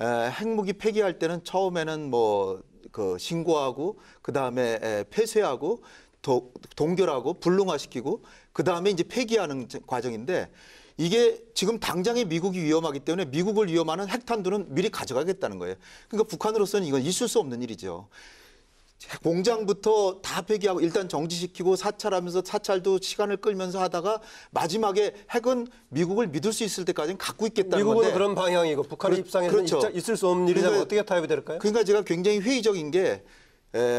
핵무기 폐기할 때는 처음에는 뭐 그 신고하고 그 다음에 폐쇄하고 동결하고 불능화시키고 그 다음에 이제 폐기하는 과정인데 이게 지금 당장에 미국이 위험하기 때문에 미국을 위험하는 핵탄두는 미리 가져가겠다는 거예요. 그러니까 북한으로서는 이건 있을 수 없는 일이죠. 공장부터 다 폐기하고 일단 정지시키고 사찰하면서 사찰도 시간을 끌면서 하다가 마지막에 핵은 미국을 믿을 수 있을 때까지는 갖고 있겠다는 건데. 미국은 그런 방향이고 북한의 입장에서는 그렇죠. 있을 수 없는 일이라면 그러니까, 어떻게 타협이 될까요? 그러니까 제가 굉장히 회의적인 게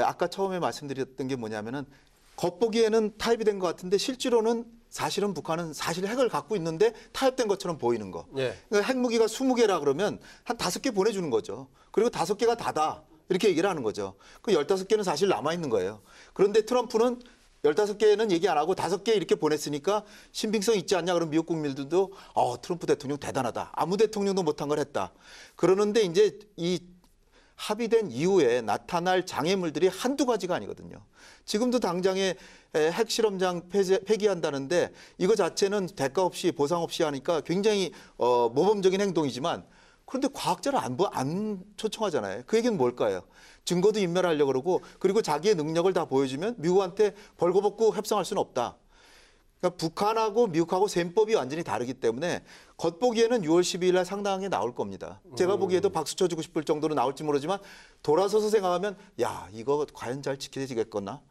아까 처음에 말씀드렸던 게 뭐냐면은 겉보기에는 타협이 된 것 같은데 실제로는 사실은 북한은 사실 핵을 갖고 있는데 타협된 것처럼 보이는 거. 예. 그러니까 핵무기가 20개라 그러면 한 5개 보내주는 거죠. 그리고 5개가 다다. 이렇게 얘기를 하는 거죠. 그 15개는 사실 남아있는 거예요. 그런데 트럼프는 15개는 얘기 안 하고 5개 이렇게 보냈으니까 신빙성 있지 않냐. 그럼 미국 국민들도 트럼프 대통령 대단하다. 아무 대통령도 못한 걸 했다. 그러는데 이제 이 합의된 이후에 나타날 장애물들이 한두 가지가 아니거든요. 지금도 당장에 핵실험장 폐기한다는데 이거 자체는 대가 없이 보상 없이 하니까 굉장히 모범적인 행동이지만 그런데 과학자를 안 초청하잖아요. 그 얘기는 뭘까요? 증거도 인멸하려고 그러고 그리고 자기의 능력을 다 보여주면 미국한테 벌거벗고 협상할 수는 없다. 그러니까 북한하고 미국하고 셈법이 완전히 다르기 때문에 겉보기에는 6월 12일 날 상당하게 나올 겁니다. 제가 보기에도 박수 쳐주고 싶을 정도로 나올지 모르지만 돌아서서 생각하면 야 이거 과연 잘 지켜지겠거나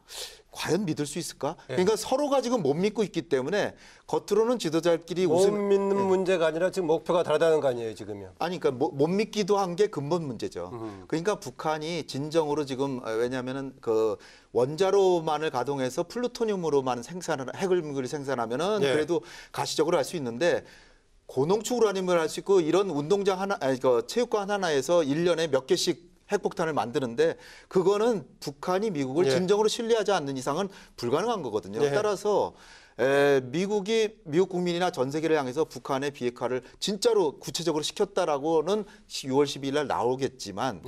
과연 믿을 수 있을까? 그러니까 서로가 지금 못 믿고 있기 때문에 겉으로는 지도자끼리 못 믿는 문제가 아니라 지금 목표가 다르다는 거 아니에요 지금요? 아니 그러니까 못 믿기도 한 게 근본 문제죠. 그러니까 북한이 진정으로 지금 왜냐하면은 그 원자로만을 가동해서 플루토늄으로만 핵을 생산하면은 그래도 가시적으로 할 수 있는데 고농축 우라늄을 할 수 있고 이런 운동장 하나, 그 체육관 하나에서 1년에 몇 개씩 핵폭탄을 만드는데 그거는 북한이 미국을 진정으로 신뢰하지 않는 이상은 불가능한 거거든요. 따라서 미국 국민이나 전 세계를 향해서 북한의 비핵화를 진짜로 구체적으로 시켰다라고는 6월 12일 날 나오겠지만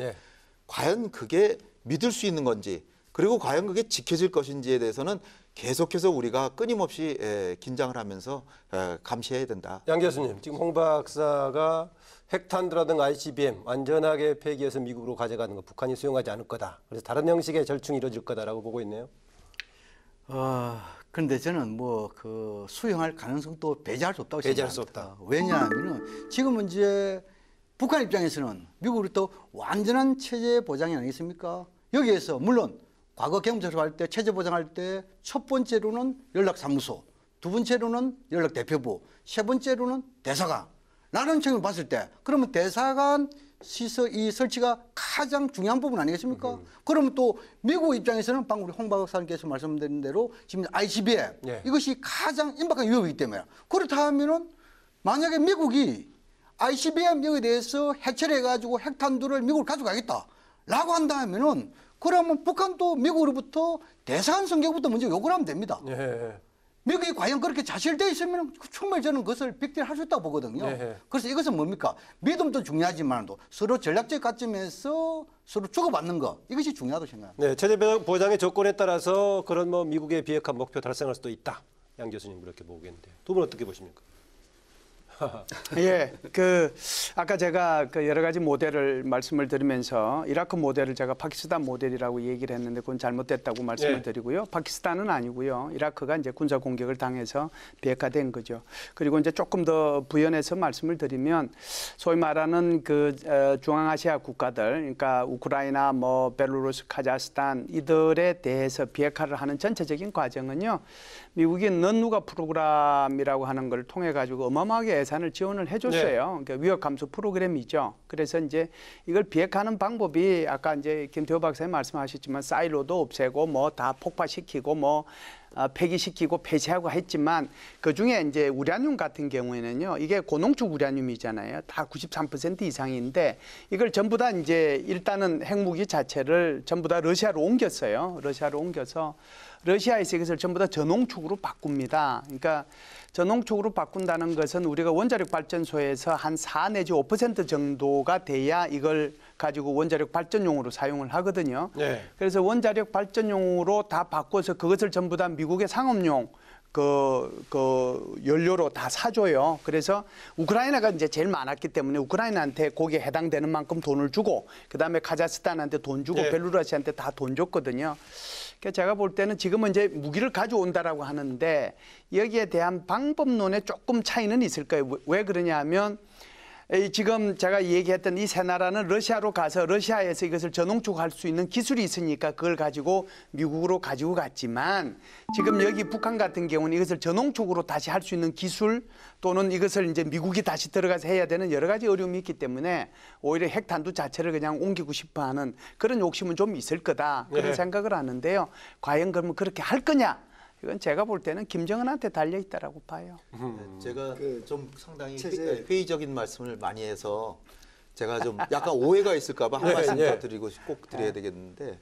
과연 그게 믿을 수 있는 건지 그리고 과연 그게 지켜질 것인지에 대해서는 계속해서 우리가 끊임없이 긴장을 하면서 감시해야 된다. 양 교수님, 지금 홍 박사가 핵탄두라든가 ICBM 안전하게 폐기해서 미국으로 가져가는 거 북한이 수용하지 않을 거다. 그래서 다른 형식의 절충이 이루어질 거다라고 보고 있네요. 그런데 저는 뭐 그 수용할 가능성도 배제할 수 없다고 배제할 생각합니다. 수 없다. 왜냐하면 지금은 이제 북한 입장에서는 미국으로부터 완전한 체제 보장이 아니겠습니까? 여기에서 물론 과거 경험처럼 할 때 체제 보장할 때 첫 번째로는 연락사무소, 두 번째로는 연락대표부, 세 번째로는 대사관. 라는 측면을 봤을 때 그러면 대사관 이 설치가 가장 중요한 부분 아니겠습니까? 그러면 또 미국 입장에서는 방금 우리 홍 박사님께서 말씀드린 대로 지금 ICBM 이것이 가장 임박한 위협이기 때문에 그렇다 하면은 만약에 미국이 ICBM 여기에 대해서 해체해가지고 핵탄두를 미국으로 가져가겠다라고 한다면은 그러면 북한도 미국으로부터 대사관 성격부터 먼저 요구를 하면 됩니다. 미국이 과연 그렇게 자실되어 있으면 정말 저는 그것을 빅딜할 수 있다고 보거든요. 그래서 이것은 뭡니까? 믿음도 중요하지만도 서로 전략적 관점에서 서로 주고받는 거 이것이 중요하다고 생각합니다. 네, 체제 보장의 조건에 따라서 그런 뭐 미국의 비핵화 목표 달성할 수도 있다. 양 교수님 그렇게 보겠는데 두 분 어떻게 보십니까? 예, 아까 제가 그 여러 가지 모델을 말씀을 드리면서 이라크 모델을 제가 파키스탄 모델이라고 얘기를 했는데 그건 잘못됐다고 말씀을 드리고요. 파키스탄은 아니고요. 이라크가 이제 군사 공격을 당해서 비핵화된 거죠. 그리고 이제 조금 더 부연해서 말씀을 드리면 소위 말하는 그 중앙아시아 국가들, 그러니까 우크라이나, 뭐 벨루루스, 카자흐스탄 이들에 대해서 비핵화를 하는 전체적인 과정은요. 미국이 넌누가 프로그램이라고 하는 걸 통해 가지고 어마어마하게 예산을 지원을 해줬어요. 그러니까 위협 감소 프로그램이죠. 그래서 이제 이걸 비핵화하는 방법이 아까 이제 김태호 박사님 말씀하셨지만 사이로도 없애고 뭐 다 폭파시키고 뭐 폐기시키고 폐쇄하고 했지만 그 중에 이제 우라늄 같은 경우에는요. 이게 고농축 우라늄이잖아요. 다 93% 이상인데 이걸 전부 다 이제 일단은 핵무기 자체를 전부 다 러시아로 옮겼어요. 러시아로 옮겨서 러시아에서 이것을 전부 다 저농축으로 바꿉니다. 그러니까 저농축으로 바꾼다는 것은 우리가 원자력 발전소에서 한 4 내지 5% 정도가 돼야 이걸 가지고 원자력 발전용으로 사용을 하거든요. 그래서 원자력 발전용으로 다 바꿔서 그것을 전부 다 미국의 상업용 그 연료로 다 사줘요. 그래서 우크라이나가 이제 제일 많았기 때문에 우크라이나한테 거기에 해당되는 만큼 돈을 주고 그다음에 카자흐스탄한테 돈 주고 벨루루시한테 다 돈 줬거든요. 그러니까 제가 볼 때는 지금은 이제 무기를 가져온다라고 하는데 여기에 대한 방법론에 조금 차이는 있을 거예요. 왜 그러냐 하면 지금 제가 얘기했던 이 세 나라는 러시아로 가서 러시아에서 이것을 전홍축할 수 있는 기술이 있으니까 그걸 가지고 미국으로 가지고 갔지만 지금 여기 북한 같은 경우는 이것을 전홍축으로 다시 할 수 있는 기술 또는 이것을 이제 미국이 다시 들어가서 해야 되는 여러 가지 어려움이 있기 때문에 오히려 핵탄두 자체를 그냥 옮기고 싶어 하는 그런 욕심은 좀 있을 거다. 그런 생각을 하는데요. 과연 그러면 그렇게 할 거냐? 이건 제가 볼 때는 김정은한테 달려 있다라고 봐요. 제가 좀 상당히 회의적인 말씀을 많이 해서 제가 좀 약간 오해가 있을까 봐 한 말씀 더 드리고 꼭 드려야 되겠는데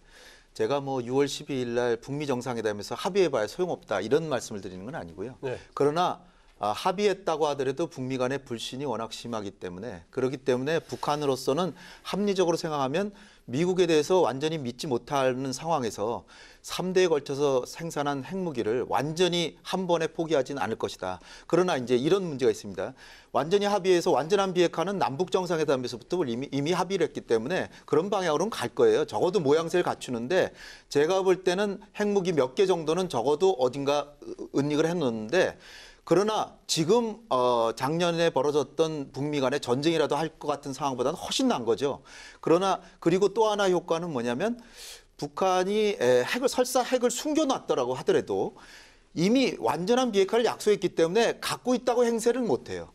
제가 뭐 6월 12일 날 북미 정상회담에서 합의해봐야 소용없다 이런 말씀을 드리는 건 아니고요. 그러나 합의했다고 하더라도 북미 간의 불신이 워낙 심하기 때문에 그렇기 때문에 북한으로서는 합리적으로 생각하면 미국에 대해서 완전히 믿지 못하는 상황에서 3대에 걸쳐서 생산한 핵무기를 완전히 한 번에 포기하지는 않을 것이다. 그러나 이제 이런 문제가 있습니다. 완전히 합의해서 완전한 비핵화는 남북 정상회담에서부터 이미 합의를 했기 때문에 그런 방향으로는 갈 거예요. 적어도 모양새를 갖추는데 제가 볼 때는 핵무기 몇 개 정도는 적어도 어딘가 은닉을 해놓는데 그러나 지금 작년에 벌어졌던 북미 간의 전쟁이라도 할 것 같은 상황보다는 훨씬 난 거죠. 그러나 그리고 또 하나 효과는 뭐냐면 북한이 설사 핵을 숨겨놨더라고 하더라도 이미 완전한 비핵화를 약속했기 때문에 갖고 있다고 행세를 못해요.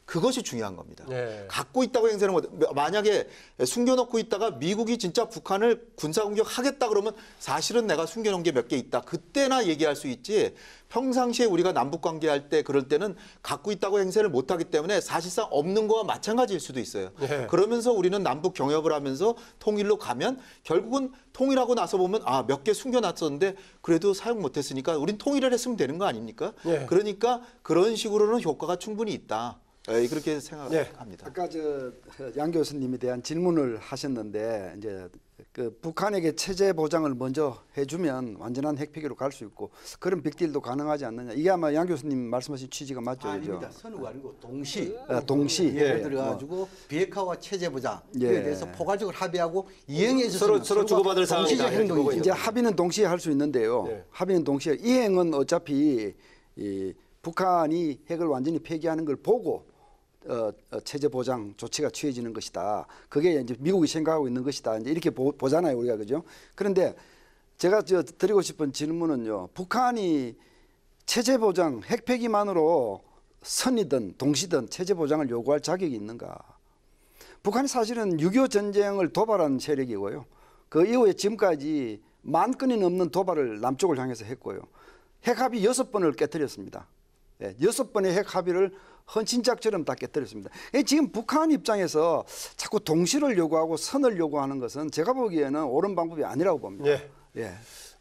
그것이 중요한 겁니다. 갖고 있다고 행세를 못해. 만약에 숨겨놓고 있다가 미국이 진짜 북한을 군사공격하겠다 그러면 사실은 내가 숨겨놓은 게 몇 개 있다. 그때나 얘기할 수 있지. 평상시에 우리가 남북관계할 때 그럴 때는 갖고 있다고 행세를 못하기 때문에 사실상 없는 거와 마찬가지일 수도 있어요. 그러면서 우리는 남북 경협을 하면서 통일로 가면 결국은 통일하고 나서 보면 몇 개 숨겨놨었는데 그래도 사용 못했으니까 우린 통일을 했으면 되는 거 아닙니까? 그러니까 그런 식으로는 효과가 충분히 있다. 그렇게 생각합니다. 아까 양 교수님에 대한 질문을 하셨는데 이제 그 북한에게 체제 보장을 먼저 해주면 완전한 핵폐기로 갈 수 있고 그런 빅딜도 가능하지 않느냐. 이게 아마 양 교수님 말씀하신 취지가 맞죠? 아닙니다. 선우가 아니고 동시. 동시. 들어가지고 비핵화와 체제 보장에 대해서 포괄적으로 합의하고 이행해 줬으면 서로 주고받을 동시적 행동이죠. 이제 합의는 동시에 할 수 있는데요. 합의는 동시에 이행은 어차피 이 북한이 핵을 완전히 폐기하는 걸 보고 체제 보장 조치가 취해지는 것이다. 그게 이제 미국이 생각하고 있는 것이다. 이제 이렇게 보잖아요, 우리가 그죠? 그런데 제가 드리고 싶은 질문은요. 북한이 체제 보장, 핵 폐기만으로 선이든 동시든 체제 보장을 요구할 자격이 있는가? 북한이 사실은 6.25 전쟁을 도발한 세력이고요. 그 이후에 지금까지 10,000건이 넘는 도발을 남쪽을 향해서 했고요. 핵 합의 6번을 깨뜨렸습니다. 6번의 핵 합의를 헌신짝처럼 다 깨뜨렸습니다. 지금 북한 입장에서 자꾸 동시를 요구하고 선을 요구하는 것은 제가 보기에는 옳은 방법이 아니라고 봅니다.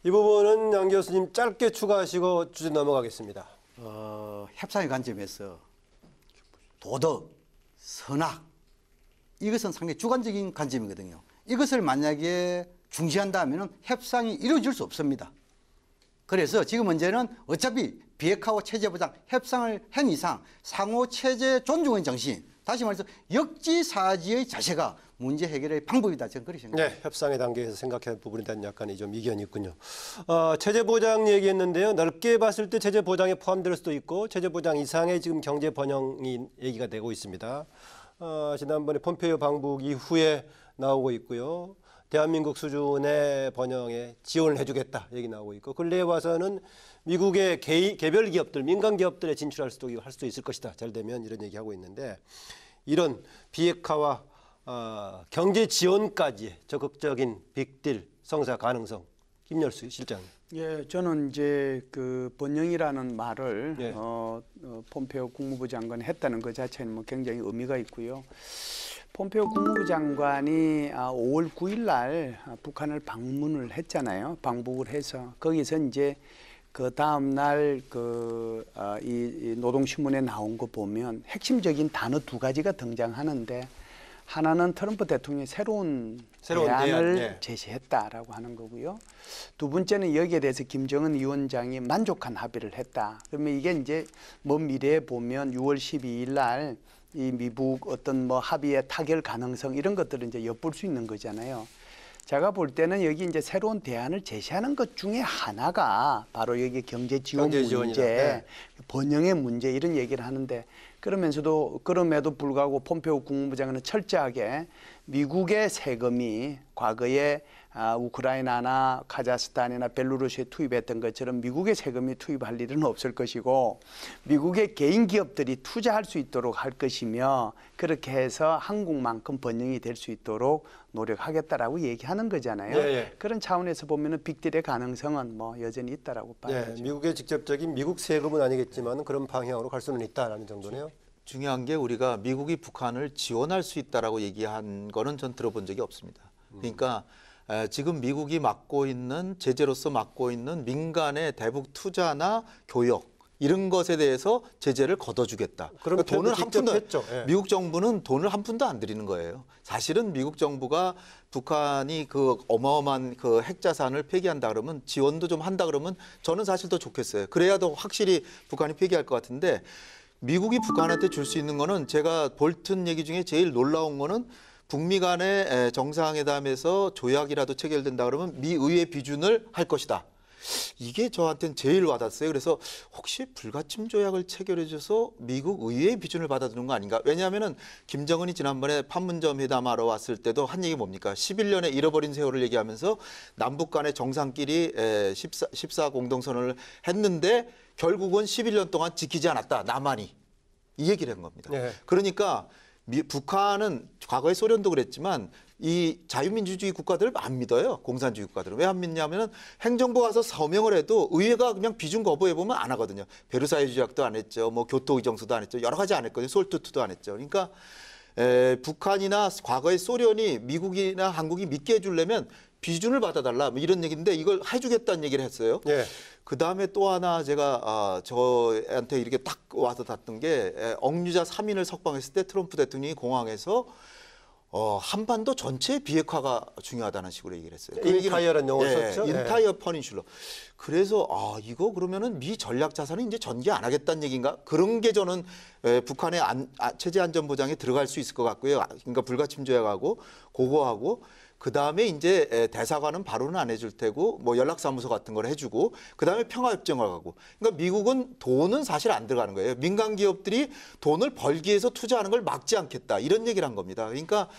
이 부분은 양 교수님 짧게 추가하시고 주제 넘어가겠습니다. 협상의 관점에서 도덕, 선악 이것은 상당히 주관적인 관점이거든요. 이것을 만약에 중시한다면 협상이 이루어질 수 없습니다. 그래서 지금 문제는 어차피 비핵화와 체제 보장 협상을 한 이상 상호 체제 존중의 정신, 다시 말해서 역지사지의 자세가 문제 해결의 방법이다. 저는 그렇게 생각합니다. 협상의 단계에서 생각할 부분에 대한 약간의 좀 이견이 있군요. 체제 보장 얘기했는데요. 넓게 봤을 때 체제 보장에 포함될 수도 있고 체제 보장 이상의 지금 경제 번영이 얘기가 되고 있습니다. 지난번에 폼페이오 방북 이후에 나오고 있고요. 대한민국 수준의 번영에 지원을 해주겠다 얘기 나오고 있고 근래에 와서는 미국의 개별 기업들, 민간 기업들에 진출할 수도 할 수도 있을 것이다. 잘 되면 이런 얘기하고 있는데 이런 비핵화와 경제 지원까지 적극적인 빅딜 성사 가능성 김열수 실장. 저는 이제 그 번영이라는 말을 폼페이오 국무부 장관이 했다는 것 자체는 뭐 굉장히 의미가 있고요. 폼페이오 국무부 장관이 5월 9일 날 북한을 방문을 했잖아요. 방북을 해서 거기서 이제 그 다음 날 이 노동신문에 나온 거 보면 핵심적인 단어 2가지가 등장하는데 하나는 트럼프 대통령이 새로운 대안을 제시했다라고 하는 거고요. 두 번째는 여기에 대해서 김정은 위원장이 만족한 합의를 했다. 그러면 이게 이제 먼 미래에 보면 6월 12일 날 이 미국 어떤 뭐 합의의 타결 가능성 이런 것들을 이제 엿볼 수 있는 거잖아요. 제가 볼 때는 여기 이제 새로운 대안을 제시하는 것 중에 하나가 바로 여기 경제 지원 문제, 네. 번영의 문제 이런 얘기를 하는데 그럼에도 불구하고 폼페오 국무부장은 철저하게 미국의 세금이 과거에 우크라이나나 카자흐스탄이나 벨루루시에 투입했던 것처럼 미국의 세금이 투입할 일은 없을 것이고 미국의 개인 기업들이 투자할 수 있도록 할 것이며 그렇게 해서 한국만큼 번영이 될 수 있도록 노력하겠다라고 얘기하는 거잖아요. 예, 예. 그런 차원에서 보면은 빅딜의 가능성은 뭐 여전히 있다라고 봐야죠. 네, 미국의 직접적인 미국 세금은 아니겠지만 그런 방향으로 갈 수는 있다라는 정도네요. 중요한 게 우리가 미국이 북한을 지원할 수 있다라고 얘기한 거는 전 들어본 적이 없습니다. 그러니까 지금 미국이 맡고 있는 제재로서 맡고 있는 민간의 대북 투자나 교역 이런 것에 대해서 제재를 걷어주겠다. 그러면 돈을 한 푼도 했죠. 예. 미국 정부는 돈을 한 푼도 안 들이는 거예요. 사실은 미국 정부가 북한이 그 어마어마한 그 핵자산을 폐기한다 그러면 지원도 좀 한다 그러면 저는 사실 더 좋겠어요. 그래야 더 확실히 북한이 폐기할 것 같은데 미국이 북한한테 줄 수 있는 거는 제가 볼튼 얘기 중에 제일 놀라운 거는 북미 간의 정상회담에서 조약이라도 체결된다 그러면 미 의회 비준을 할 것이다. 이게 저한테는 제일 와닿았어요. 그래서 혹시 불가침 조약을 체결해줘서 미국 의회의 비준을 받아두는 거 아닌가? 왜냐하면은 김정은이 지난번에 판문점 회담하러 왔을 때도 한 얘기 뭡니까? 11년의 잃어버린 세월을 얘기하면서 남북 간의 정상끼리 14 공동선언을 했는데 결국은 11년 동안 지키지 않았다. 남한이. 이 얘기를 한 겁니다. 네. 그러니까 북한은 과거에 소련도 그랬지만 이 자유민주주의 국가들을 안 믿어요. 공산주의 국가들은. 왜 안 믿냐면은 행정부 가서 서명을 해도 의회가 그냥 비준 거부해보면 안 하거든요. 베르사유 조약도 안 했죠. 뭐 교토의정서도 안 했죠. 여러 가지 안 했거든요. 솔투트도 안 했죠. 그러니까 북한이나 과거의 소련이 미국이나 한국이 믿게 해주려면 비준을 받아달라 뭐 이런 얘기인데 이걸 해주겠다는 얘기를 했어요. 예. 그다음에 또 하나 제가 저한테 이렇게 딱 와서 닿던 게 억류자 3인을 석방했을 때 트럼프 대통령이 공항에서 한반도 전체 비핵화가 중요하다는 식으로 얘기를 했어요. 그 인타이어라는 용어를 썼죠. 인타이어 퍼니슐러. 그래서 이거 그러면은 미 전략 자산은 이제 전개 안 하겠다는 얘기인가? 그런 게 저는 북한의 체제 안전 보장에 들어갈 수 있을 것 같고요. 그러니까 불가침 조약하고 그거하고 그다음에 이제 대사관은 바로는 안 해줄 테고 뭐 연락사무소 같은 걸 해주고 그다음에 평화협정을 가고 그러니까 미국은 돈은 사실 안 들어가는 거예요. 민간 기업들이 돈을 벌기 위해서 투자하는 걸 막지 않겠다 이런 얘기를 한 겁니다. 그러니까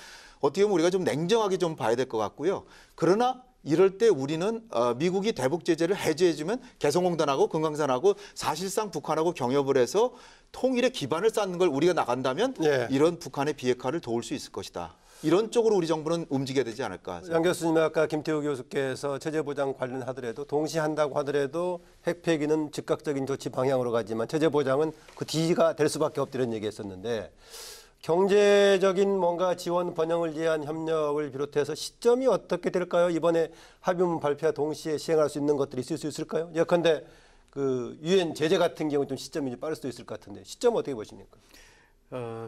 어떻게 보면 우리가 좀 냉정하게 좀 봐야 될 것 같고요. 그러나 이럴 때 우리는 미국이 대북 제재를 해제해주면 개성공단하고 금강산하고 사실상 북한하고 경협을 해서 통일의 기반을 쌓는 걸 우리가 나간다면 예. 이런 북한의 비핵화를 도울 수 있을 것이다. 이런 쪽으로 우리 정부는 움직여야 되지 않을까. 양 교수님 아까 김태우 교수께서 체제 보장 관련하더라도 동시한다고 하더라도 핵 폐기는 즉각적인 조치 방향으로 가지만 체제 보장은 그 뒤가 될 수밖에 없다 이런 얘기했었는데 경제적인 뭔가 지원 번영을 위한 협력을 비롯해서 시점이 어떻게 될까요? 이번에 합의문 발표와 동시에 시행할 수 있는 것들이 있을 수 있을까요? 예컨대 그 유엔 제재 같은 경우 좀 시점이 좀 빠를 수도 있을 것 같은데 시점 어떻게 보십니까?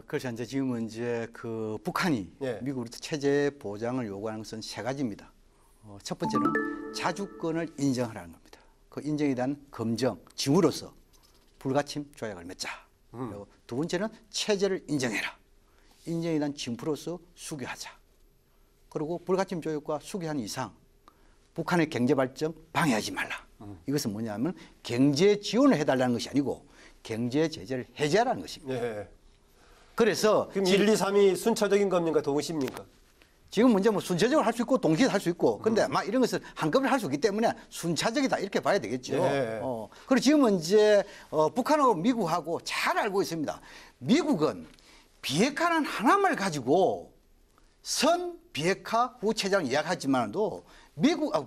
그래서 이제 지금은 이제 그 북한이 예. 미국으로부터 체제 보장을 요구하는 것은 세 가지입니다. 첫 번째는 자주권을 인정하라는 겁니다. 그 인정에 대한 검증, 징후로서 불가침 조약을 맺자. 그리고 두 번째는 체제를 인정해라. 인정에 대한 징후로서 수교하자. 그리고 불가침 조약과 수교한 이상 북한의 경제 발전 방해하지 말라. 이것은 뭐냐면 경제 지원을 해달라는 것이 아니고 경제 제재를 해제하라는 것입니다. 예. 그래서 그럼 1, 2, 3이 순차적인 겁니까? 동시입니까? 지금 문제 뭐 순차적으로 할 수 있고 동시에 할 수 있고 근데 막 이런 것을 한꺼번에 할 수 있기 때문에 순차적이다 이렇게 봐야 되겠죠. 예. 그리고 지금은 이제 북한하고 미국하고 잘 알고 있습니다. 미국은 비핵화는 하나만 가지고 선 비핵화 후 체제를 이야기하지만도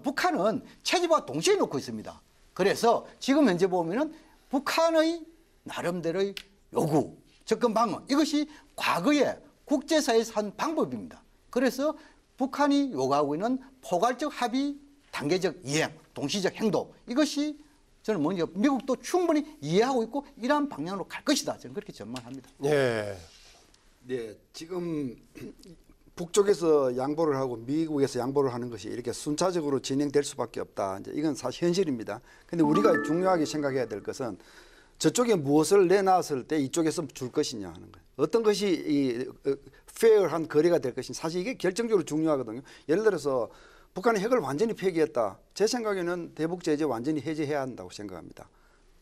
북한은 체제와 동시에 놓고 있습니다. 그래서 지금 현재 보면은 북한의 나름대로의 요구, 접근 방법 이것이 과거에 국제사회에서 한 방법입니다. 그래서 북한이 요구하고 있는 포괄적 합의, 단계적 이행, 동시적 행동 이것이 저는 뭐냐 미국도 충분히 이해하고 있고 이러한 방향으로 갈 것이다. 저는 그렇게 전망합니다. 예. 네, 지금 북쪽에서 양보를 하고 미국에서 양보를 하는 것이 이렇게 순차적으로 진행될 수밖에 없다. 이제 이건 사실 현실입니다. 근데 우리가 중요하게 생각해야 될 것은 저쪽에 무엇을 내놨을 때 이쪽에서 줄 것이냐 하는 거예요. 어떤 것이 이 페어한 거래가 될 것인지 사실 이게 결정적으로 중요하거든요. 예를 들어서 북한이 핵을 완전히 폐기했다. 제 생각에는 대북 제재 완전히 해제해야 한다고 생각합니다.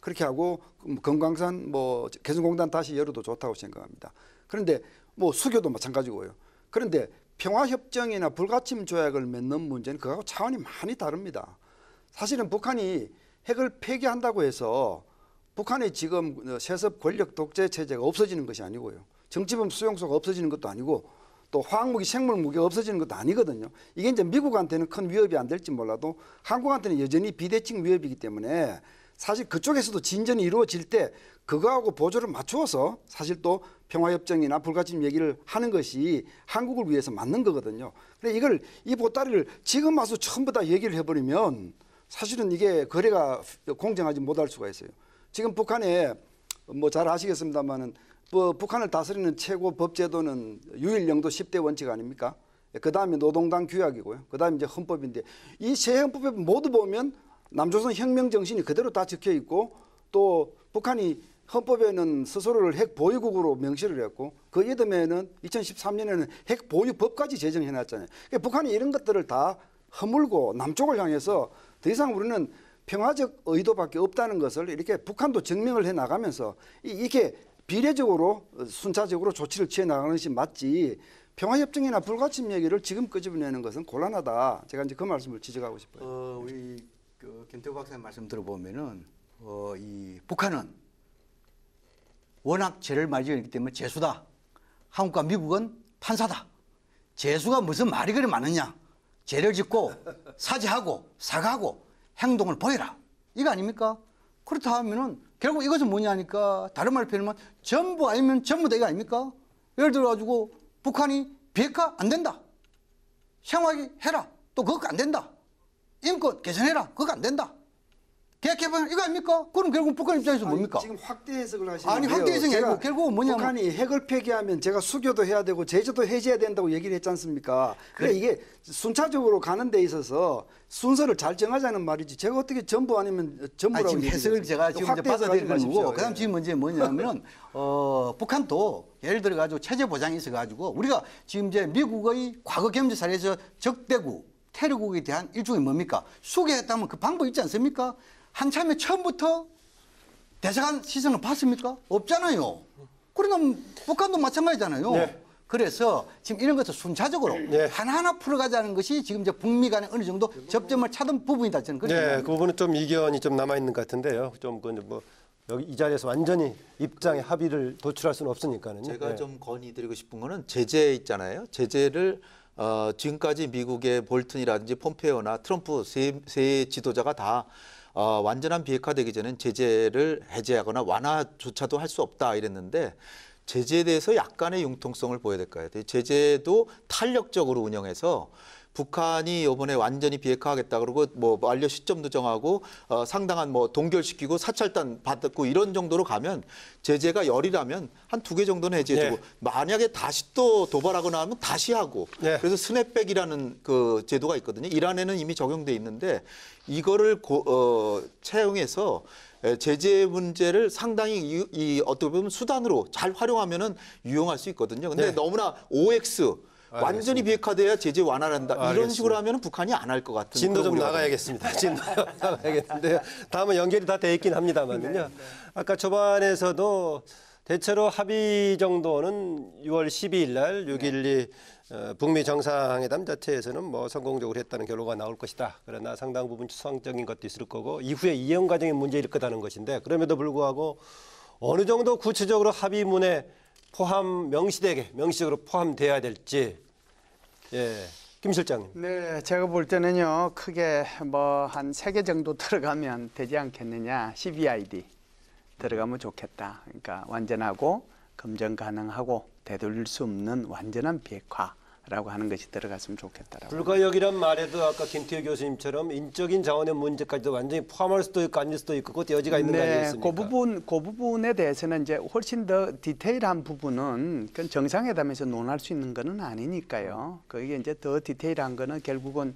그렇게 하고 금강산 뭐 개성공단 다시 열어도 좋다고 생각합니다. 그런데 뭐 수교도 마찬가지고요. 그런데 평화협정이나 불가침 조약을 맺는 문제는 그거하고 차원이 많이 다릅니다. 사실은 북한이 핵을 폐기한다고 해서 북한의 지금 세습 권력 독재 체제가 없어지는 것이 아니고요. 정치범 수용소가 없어지는 것도 아니고 또 화학무기, 생물무기가 없어지는 것도 아니거든요. 이게 이제 미국한테는 큰 위협이 안 될지 몰라도 한국한테는 여전히 비대칭 위협이기 때문에 사실 그쪽에서도 진전이 이루어질 때 그거하고 보조를 맞추어서 사실 또 평화협정이나 불가침 얘기를 하는 것이 한국을 위해서 맞는 거거든요. 그래 이걸 이 보따리를 지금 와서 처음부터 다 얘기를 해버리면 사실은 이게 거래가 공정하지 못할 수가 있어요. 지금 북한에 뭐 잘 아시겠습니다만은 북한을 다스리는 최고 법제도는 유일영도 10대 원칙 아닙니까? 그 다음에 노동당 규약이고요. 그 다음에 이제 헌법인데 이 세 헌법에 모두 보면 남조선 혁명 정신이 그대로 다 적혀 있고 또 북한이 헌법에는 스스로를 핵 보유국으로 명시를 했고 그 이듬해에는 2013년에는 핵 보유법까지 제정해 놨잖아요. 그러니까 북한이 이런 것들을 다 허물고 남쪽을 향해서 더 이상 우리는 평화적 의도밖에 없다는 것을 이렇게 북한도 증명을 해 나가면서 이렇게 비례적으로 순차적으로 조치를 취해 나가는 것이 맞지 평화협정이나 불가침 얘기를 지금 끄집어내는 것은 곤란하다. 제가 이제 그 말씀을 지적하고 싶어요. 우리 김태우 박사님 말씀 들어보면은 이 북한은 워낙 죄를 많이 지었기 때문에 죄수다. 한국과 미국은 판사다. 죄수가 무슨 말이 그리 많으냐. 죄를 짓고 사죄하고 사과하고 행동을 보여라. 이거 아닙니까? 그렇다 하면은 결국 이것은 뭐냐니까 다른 말로 표현하면 전부 아니면 전부 다 이거 아닙니까? 예를 들어 가지고 북한이 비핵화 안 된다. 생활하기 해라. 또 그거 안 된다. 인권 개선해라. 그거 안 된다. 계획해보면 이거 아닙니까? 그럼 결국 북한 입장에서 뭡니까? 지금 확대 해석을 하시는데요. 아니 확대 해석이 아니고 결국은 뭐냐면 북한이 핵을 폐기하면 제가 수교도 해야 되고 제재도 해제해야 된다고 얘기를 했지 않습니까? 그래 이게 순차적으로 가는 데 있어서 순서를 잘 정하자는 말이지 제가 어떻게 전부 아니면 전부라고 지금 해석을 제가 지금 이제 받아들이는 거고 그다음 지금 문제 뭐냐면 북한도 예를 들어 가지고 체제 보장이 있어 가지고 우리가 지금 이제 미국의 과거 경제 사례에서 적대국 테러국에 대한 일종의 뭡니까? 수개했다면 그 방법 있지 않습니까? 한참에 처음부터 대사관 시선을 봤습니까? 없잖아요. 그러나 북한도 마찬가지잖아요. 네. 그래서 지금 이런 것을 순차적으로 네. 하나하나 풀어가자는 것이 지금 이제 북미 간에 어느 정도 접점을 찾은 부분이다. 저는 그렇게 네, 생각합니다. 그 부분은 좀 이견이 좀 남아 있는 것 같은데요. 좀 뭐 여기 이 자리에서 완전히 입장의 합의를 도출할 수는 없으니까는. 제가 좀 건의드리고 싶은 거는 제재 있잖아요. 제재를 지금까지 미국의 볼튼이라든지 폼페오나 트럼프 세 지도자가 다 완전한 비핵화되기 전엔 제재를 해제하거나 완화조차도 할 수 없다 이랬는데 제재에 대해서 약간의 융통성을 보여야 될 것 같아요. 제재도 탄력적으로 운영해서 북한이 이번에 완전히 비핵화하겠다 그러고 뭐 완료 시점도 정하고 상당한 뭐 동결시키고 사찰단 받고 이런 정도로 가면 제재가 열이라면 한 2개 정도는 해제해주고 네. 만약에 다시 또 도발하거나 하면 다시 하고 네. 그래서 스냅백이라는 그 제도가 있거든요. 이란에는 이미 적용돼 있는데 이거를 채용해서 제재 문제를 상당히 어떻게 보면 수단으로 잘 활용하면은 유용할 수 있거든요. 근데 네. 너무나 OX 완전히 비핵화돼야 제재 완화를 한다. 이런 알겠습니다. 식으로 하면은 북한이 안 할 것 같은. 진도 그런 좀 우려가 나가야겠습니다. 진도 나가야겠는데요. 다음은 연결이 다 돼 있긴 합니다만요. 아까 초반에서도 대체로 합의 정도는 6월 12일 날 6.12 북미 정상회담 자체에서는 뭐 성공적으로 했다는 결과가 나올 것이다. 그러나 상당 부분 추상적인 것도 있을 거고 이후에 이행 과정의 문제일 거다는 것인데 그럼에도 불구하고 어느 정도 구체적으로 합의문에 명시적으로 포함돼야 될지. 예, 김 실장님. 네, 제가 볼 때는요, 크게 뭐 한 3개 정도 들어가면 되지 않겠느냐. CBID 들어가면 좋겠다. 그러니까 완전하고 검증 가능하고 되돌릴 수 없는 완전한 비핵화라고 하는 것이 들어갔으면 좋겠다라고. 불가역이란 말에도 아까 김태우 교수님처럼 인적인 자원의 문제까지도 완전히 포함할 수도 있고 아닐 수도 있고 그것도 여지가 있는 거 아니겠습니까? 그 부분에 대해서는 이제 훨씬 더 디테일한 부분은 그건 정상회담에서 논할 수 있는 거는 아니니까요. 그게 이제 더 디테일한 거는 결국은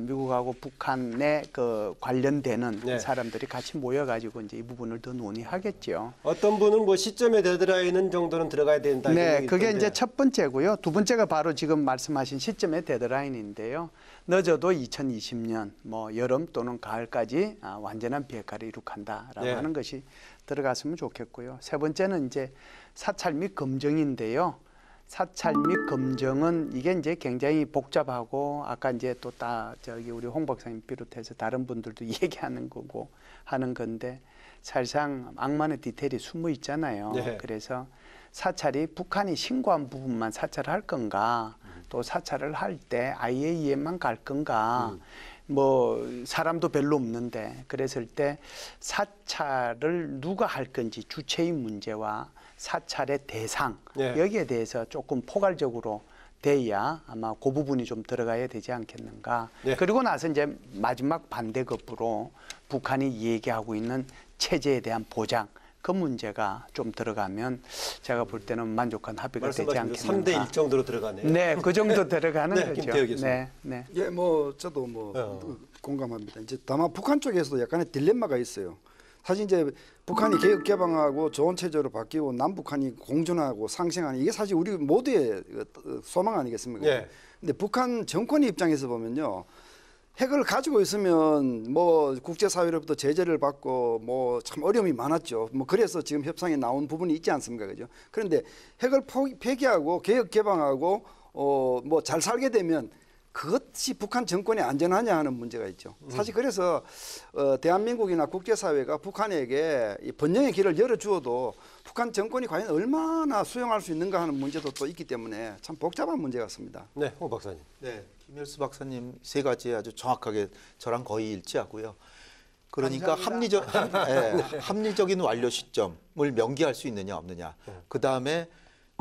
미국하고 북한에 그 관련되는 네. 사람들이 같이 모여가지고 이제 이 부분을 더 논의하겠죠. 어떤 분은 뭐 시점에 데드라인은 정도는 들어가야 된다. 네, 그게 이제 첫 번째고요. 두 번째가 바로 지금 말씀하신 시점의 데드라인인데요. 늦어도 2020년 뭐 여름 또는 가을까지 완전한 비핵화를 이룩한다라고 네. 하는 것이 들어갔으면 좋겠고요. 세 번째는 이제 사찰 및 검증인데요. 사찰 및 검증은 이게 이제 굉장히 복잡하고 아까 이제 또 저기 우리 홍 박사님 비롯해서 다른 분들도 얘기하는 거고 하는 건데 사실상 악마의 디테일이 숨어 있잖아요. 네. 그래서 사찰이 북한이 신고한 부분만 사찰을 할 건가 또 사찰을 할 때 IAEA만 갈 건가 뭐 사람도 별로 없는데 그랬을 때 사찰을 누가 할 건지 주체의 문제와 사찰의 대상 네. 여기에 대해서 조금 포괄적으로 돼야 아마 그 부분이 좀 들어가야 되지 않겠는가. 네. 그리고 나서 이제 마지막 반대급부로 북한이 얘기하고 있는 체제에 대한 보장 그 문제가 좀 들어가면 제가 볼 때는 만족한 합의가 되지 않겠는가. 3대 1 정도로 들어가네요. 네, 그 정도 들어가는 네, 거죠. 김태우 교수님. 네, 네. 예, 뭐 저도 뭐 공감합니다. 이제 다만 북한 쪽에서도 약간의 딜레마가 있어요. 사실 이제 북한이 개혁 개방하고 좋은 체제로 바뀌고 남북한이 공존하고 상생하는 이게 사실 우리 모두의 소망 아니겠습니까? 네. 근데 북한 정권의 입장에서 보면요. 핵을 가지고 있으면 뭐 국제사회로부터 제재를 받고 뭐 참 어려움이 많았죠. 뭐 그래서 지금 협상에 나온 부분이 있지 않습니까? 그죠? 그런데 핵을 폐기하고 개혁 개방하고 뭐 잘 살게 되면 그것이 북한 정권이 안전하냐 하는 문제가 있죠. 사실 그래서 대한민국이나 국제사회가 북한에게 이 번영의 길을 열어주어도 북한 정권이 과연 얼마나 수용할 수 있는가 하는 문제도 또 있기 때문에 참 복잡한 문제 같습니다. 네, 홍 박사님. 네, 김열수 박사님 세 가지 아주 정확하게 저랑 거의 일치하고요. 그러니까 합리적인 완료 시점을 명기할 수 있느냐 없느냐. 그 다음에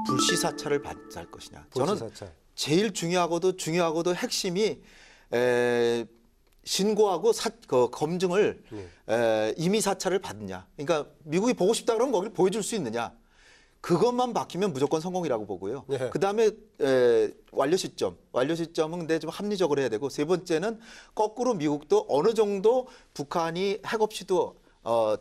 불시 사찰을 받을 것이냐. 저는 제일 중요하고도 핵심이 신고하고 검증을 임의 사찰을 받느냐. 그러니까 미국이 보고 싶다 그러면 거기를 보여줄 수 있느냐. 그것만 바뀌면 무조건 성공이라고 보고요. 네. 그다음에 완료 시점은 근데 좀 합리적으로 해야 되고 세 번째는 거꾸로 미국도 어느 정도 북한이 핵 없이도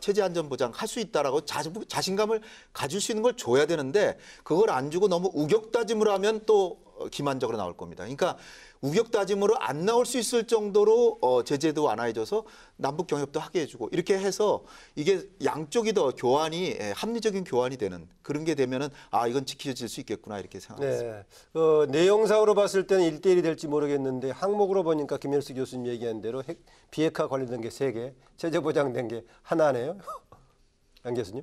체제 안전 보장 할 수 있다라고 자신감을 가질 수 있는 걸 줘야 되는데 그걸 안 주고 너무 우격다짐을 하면 또 기만적으로 나올 겁니다. 그러니까 우격다짐으로 안 나올 수 있을 정도로 제재도 완화해줘서 남북 경협도 하게 해주고 이렇게 해서 이게 양쪽이 더 교환이 합리적인 교환이 되는 그런 게 되면은 아 이건 지켜질 수 있겠구나 이렇게 생각했습니다. 네, 내용상으로 봤을 때는 1대1이 될지 모르겠는데 항목으로 보니까 김열수 교수님 얘기한 대로 비핵화 관련된 게 3개, 체제 보장된 게 하나네요. 양 교수님?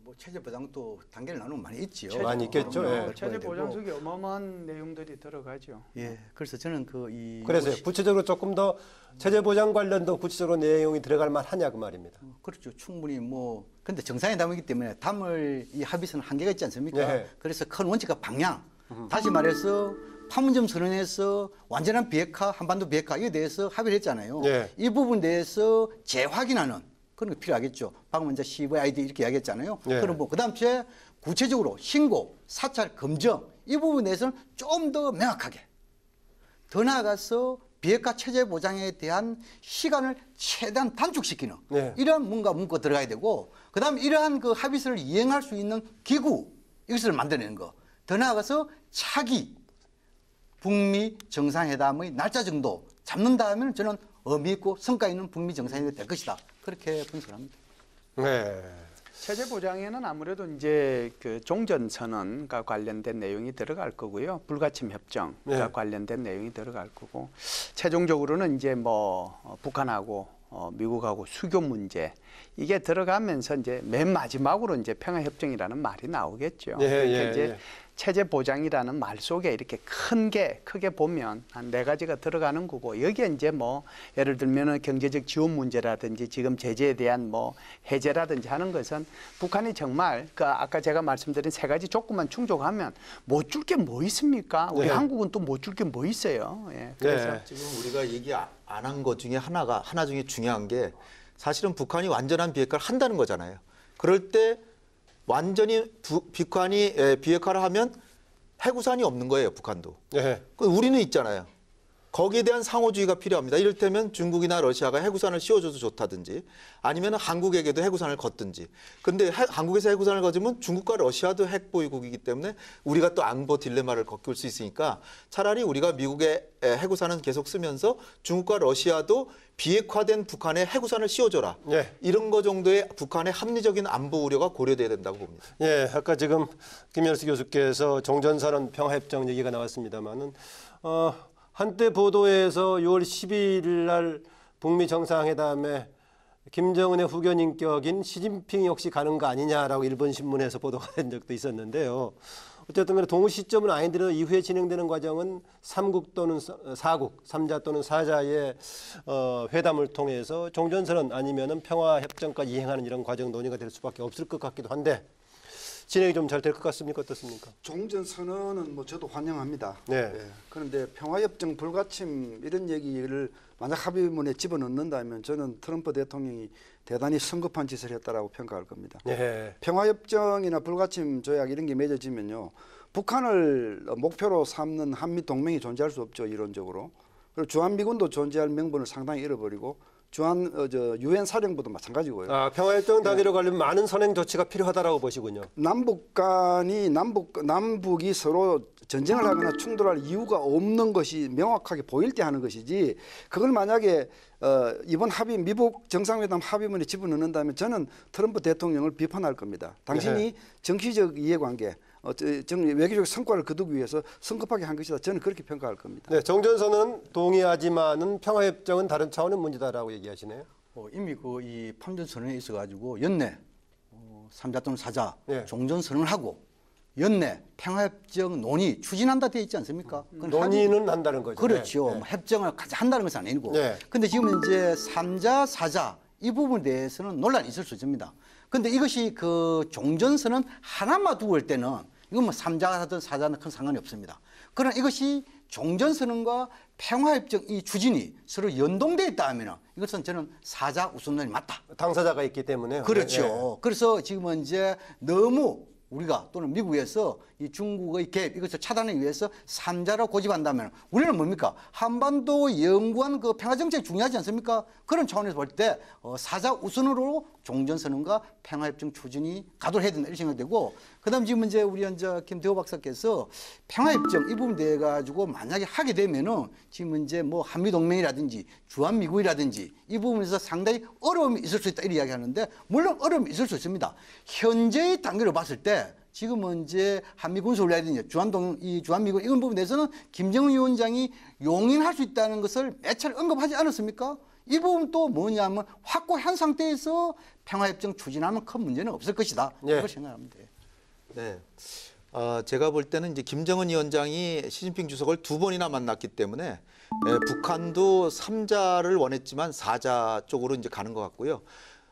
뭐 체제 보장도 단계를 나누면 많이 있지요. 많이 있겠죠. 예. 체제 보장 속에 어마어마한 내용들이 들어가죠. 예, 그래서 저는 그래서 구체적으로 조금 더 체제 보장 관련된 구체적으로 내용이 들어갈 만하냐 그 말입니다. 그렇죠. 충분히 뭐 근데 정상회담이기 때문에 담을 이 합의서는 한계가 있지 않습니까? 예. 그래서 큰 원칙과 방향. 다시 말해서 판문점 선언에서 완전한 비핵화, 한반도 비핵화 이에 대해서 합의를 했잖아요. 예. 이 부분에 대해서 재확인하는 그런 게 필요하겠죠. 방금 먼저 CVID 이렇게 이야기했잖아요. 예. 그럼 뭐 그다음 주에 구체적으로 신고, 사찰, 검증 이 부분에 대해서는 좀 더 명확하게 더 나아가서 비핵화 체제 보장에 대한 시간을 최대한 단축시키는 예. 이러한 뭔가 문구가 들어가야 되고 그다음에 이러한 그 합의서를 이행할 수 있는 기구 이것을 만들어내는 거. 더 나아가서 차기 북미 정상회담의 날짜 정도 잡는다 하면 저는 의미 있고 성과 있는 북미 정상회담이 될 것이다. 그렇게 분석합니다. 네. 체제 보장에는 아무래도 이제 그 종전선언과 관련된 내용이 들어갈 거고요. 불가침 협정과 네. 관련된 내용이 들어갈 거고 최종적으로는 이제 뭐 북한하고 미국하고 수교 문제 이게 들어가면서 이제 맨 마지막으로 이제 평화협정이라는 말이 나오겠죠. 예, 그러니까 예, 이제 예. 체제 보장이라는 말 속에 이렇게 크게 보면 한 4가지가 들어가는 거고 여기에 이제 뭐 예를 들면은 경제적 지원 문제라든지 지금 제재에 대한 뭐 해제라든지 하는 것은 북한이 정말 그 아까 제가 말씀드린 3가지 조건만 충족하면 못 줄 게 뭐 있습니까? 우리 네. 한국은 또 못 줄 게 뭐 있어요. 예. 그래서 네. 지금 우리가 얘기 안 한 것 중에 하나 중에 중요한 게 사실은 북한이 완전한 비핵화를 한다는 거잖아요. 그럴 때 완전히 북한이 비핵화를 하면 핵우산이 없는 거예요, 북한도. 네. 우리는 있잖아요. 거기에 대한 상호주의가 필요합니다. 이를테면 중국이나 러시아가 해구산을 씌워줘도 좋다든지 아니면 한국에게도 해구산을 걷든지. 근데 한국에서 해구산을 걷으면 중국과 러시아도 핵보유국이기 때문에 우리가 또 안보 딜레마를 겪을 수 있으니까 차라리 우리가 미국의 해구산은 계속 쓰면서 중국과 러시아도 비핵화된 북한에 해구산을 씌워줘라. 예. 이런 거 정도의 북한의 합리적인 안보 우려가 고려돼야 된다고 봅니다. 예, 아까 지금 김열수 교수께서 종전선언 평화협정 얘기가 나왔습니다만은 한때 보도에서 6월 12일 날 북미 정상회담에 김정은의 후견 인격인 시진핑 역시 가는 거 아니냐라고 일본 신문에서 보도가 된 적도 있었는데요. 어쨌든 간에 동시점은 아닌데도 이후에 진행되는 과정은 3국 또는 4국, 3자 또는 4자의 회담을 통해서 종전선언 아니면은 평화협정까지 이행하는 이런 과정 논의가 될 수밖에 없을 것 같기도 한데 진행이 좀 잘 될 것 같습니까? 어떻습니까? 종전선언은 뭐 저도 환영합니다. 네. 예. 그런데 평화협정 불가침 이런 얘기를 만약 합의문에 집어넣는다면 저는 트럼프 대통령이 대단히 성급한 짓을 했다라고 평가할 겁니다. 네. 평화협정이나 불가침 조약 이런 게 맺어지면요. 북한을 목표로 삼는 한미 동맹이 존재할 수 없죠. 이론적으로. 그리고 주한미군도 존재할 명분을 상당히 잃어버리고 유엔 사령부도 마찬가지고요. 평화협정 단위로 가려면 많은 선행 조치가 필요하다라고 보시군요. 남북이 서로 전쟁을 하거나 충돌할 이유가 없는 것이 명확하게 보일 때 하는 것이지 그걸 만약에 이번 미국 정상회담 합의문에 집어넣는다면 저는 트럼프 대통령을 비판할 겁니다. 당신이 정치적 이해관계 외교적 성과를 거두기 위해서 성급하게 한 것이다. 저는 그렇게 평가할 겁니다. 네, 종전선언은 동의하지만은 평화협정은 다른 차원의 문제다라고 얘기하시네요. 이미 이 판전선언에 있어가지고 연내 3자 또는 4자 네. 종전선언을 하고 연내 평화협정 논의 추진한다 되어 있지 않습니까? 논의는 한다는 거죠. 그렇죠. 네. 협정을 같이 한다는 것은 아니고. 네. 근데 지금 이제 3자, 4자 이 부분에 대해서는 논란이 있을 수 있습니다. 근데 이것이 종전선언 하나만 두고 올 때는 이건 뭐 3자가 하든 4자는 큰 상관이 없습니다. 그러나 이것이 종전선언과 평화협정 이 추진이 서로 연동되어 있다 하면 이것은 저는 4자 우선론이 맞다. 당사자가 있기 때문에. 그렇죠. 네. 그래서 지금은 이제 너무 우리가 또는 미국에서 이 중국의 개입 이것을 차단하기 위해서 3자로 고집한다면 우리는 뭡니까? 한반도 영구한 평화정책이 중요하지 않습니까? 그런 차원에서 볼 때 4자 우선으로 종전선언과 평화협정 추진이 가도록 해야 된다 이렇게 생각되고 그다음 지금 이제 우리 김대호 박사께서 평화협정 이 부분 돼 가지고 만약에 하게 되면은 지금 이제 뭐 한미동맹이라든지 주한미군이라든지 이 부분에서 상당히 어려움이 있을 수 있다 이렇게 이야기하는데 물론 어려움이 있을 수 있습니다. 현재의 단계로 봤을 때 지금은 이제 한미군사훈련이라든지 주한미군 이런 부분에 대해서는 김정은 위원장이 용인할 수 있다는 것을 몇 차례 언급하지 않았습니까? 이 부분 또 뭐냐면 확고한 상태에서 평화협정 추진하면 큰 문제는 없을 것이다. 이걸 생각합니다. 네. 제가 볼 때는 이제 김정은 위원장이 시진핑 주석을 2번이나 만났기 때문에 북한도 3자를 원했지만 4자 쪽으로 이제 가는 것 같고요.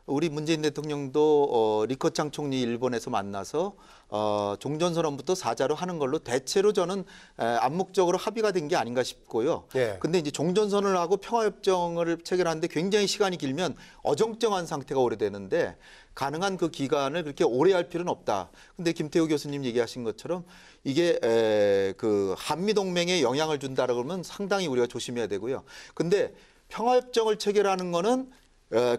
우리 문재인 대통령도 리커창 총리 일본에서 만나서 종전선언부터 4자로 하는 걸로 대체로 저는 암묵적으로 합의가 된 게 아닌가 싶고요. 근데 이제 종전선언을 하고 평화협정을 체결하는데 굉장히 시간이 길면 어정쩡한 상태가 오래되는데 가능한 그 기간을 그렇게 오래 할 필요는 없다. 근데 김태우 교수님 얘기하신 것처럼 이게 한미동맹에 영향을 준다라고 그러면 상당히 우리가 조심해야 되고요. 근데 평화협정을 체결하는 거는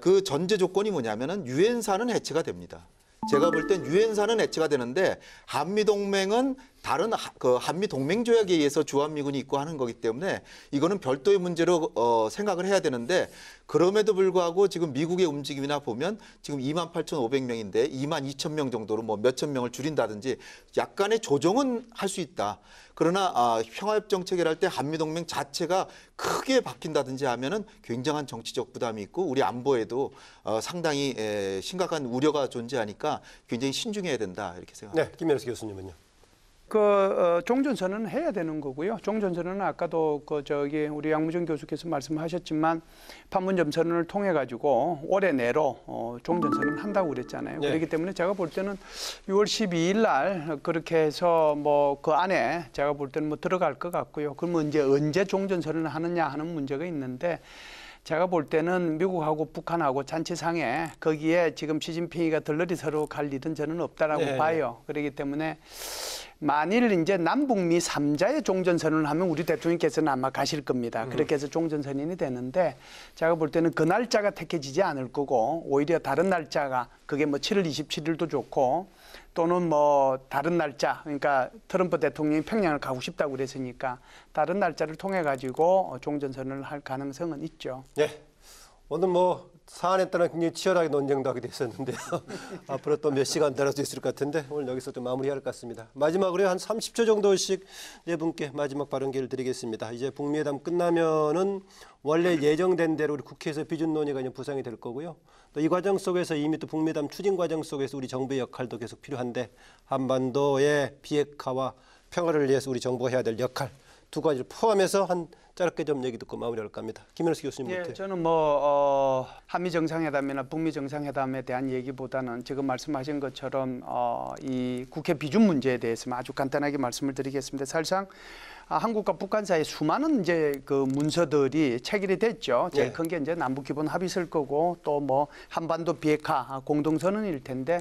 그 전제 조건이 뭐냐면은 유엔사는 해체가 됩니다. 제가 볼 땐 유엔사는 해체가 되는데 한미동맹은 다른 한미동맹조약에 의해서 주한미군이 있고 하는 거기 때문에 이거는 별도의 문제로 생각을 해야 되는데 그럼에도 불구하고 지금 미국의 움직임이나 보면 지금 28,500명인데 22,000명 정도로 뭐 몇천 명을 줄인다든지 약간의 조정은 할 수 있다. 그러나 평화협정 체결할 때 한미동맹 자체가 크게 바뀐다든지 하면은 굉장한 정치적 부담이 있고 우리 안보에도 상당히 심각한 우려가 존재하니까 굉장히 신중해야 된다 이렇게 생각합니다. 네, 김열수 교수님은요. 종전선언은 해야 되는 거고요. 종전선언은 아까도 우리 양무정 교수께서 말씀하셨지만 판문점 선언을 통해 가지고 올해 내로 종전선언 한다고 그랬잖아요. 그렇기 때문에 제가 볼 때는 6월 12일 날 그렇게 해서 뭐 그 안에 제가 볼 때는 뭐 들어갈 것 같고요. 그러면 이제 언제 종전선언을 하느냐 하는 문제가 있는데 제가 볼 때는 미국하고 북한하고 잔치상에 거기에 지금 시진핑이가 들러리 서로 갈 일은 저는 없다라고 봐요. 그렇기 때문에 만일 이제 남북미 3자의 종전선언을 하면 우리 대통령께서는 아마 가실 겁니다. 그렇게 해서 종전선언이 되는데 제가 볼 때는 그 날짜가 택해지지 않을 거고 오히려 다른 날짜가 그게 뭐 7월 27일도 좋고 또는 뭐 다른 날짜 그러니까 트럼프 대통령이 평양을 가고 싶다고 그랬으니까 다른 날짜를 통해 가지고 종전선언을 할 가능성은 있죠. 네. 오늘 뭐 사안에 따라 굉장히 치열하게 논쟁도 하게 됐었는데요. 앞으로 또 몇 시간 다룰 수 있을 것 같은데 오늘 여기서 좀 마무리해야 할 것 같습니다. 마지막으로 한 30초 정도씩 네 분께 마지막 발언 기회를 드리겠습니다. 이제 북미회담 끝나면은 원래 예정된 대로 우리 국회에서 비준 논의가 이제 부상이 될 거고요. 또 이 과정 속에서 이미 또 북미회담 추진 과정 속에서 우리 정부의 역할도 계속 필요한데 한반도의 비핵화와 평화를 위해서 우리 정부가 해야 될 역할 두 가지를 포함해서 한 짧게 좀 얘기 듣고 마무리할까 합니다. 김현수 교수님부터. 예, 저는 한미 정상회담이나 북미 정상회담에 대한 얘기보다는 지금 말씀하신 것처럼 이 국회 비준 문제에 대해서만 아주 간단하게 말씀을 드리겠습니다. 사실상 한국과 북한 사이에 수많은 이제 그 문서들이 체결이 됐죠. 제일 큰 게 이제 남북 기본 합의서일 거고 또 뭐 한반도 비핵화 공동선언일 텐데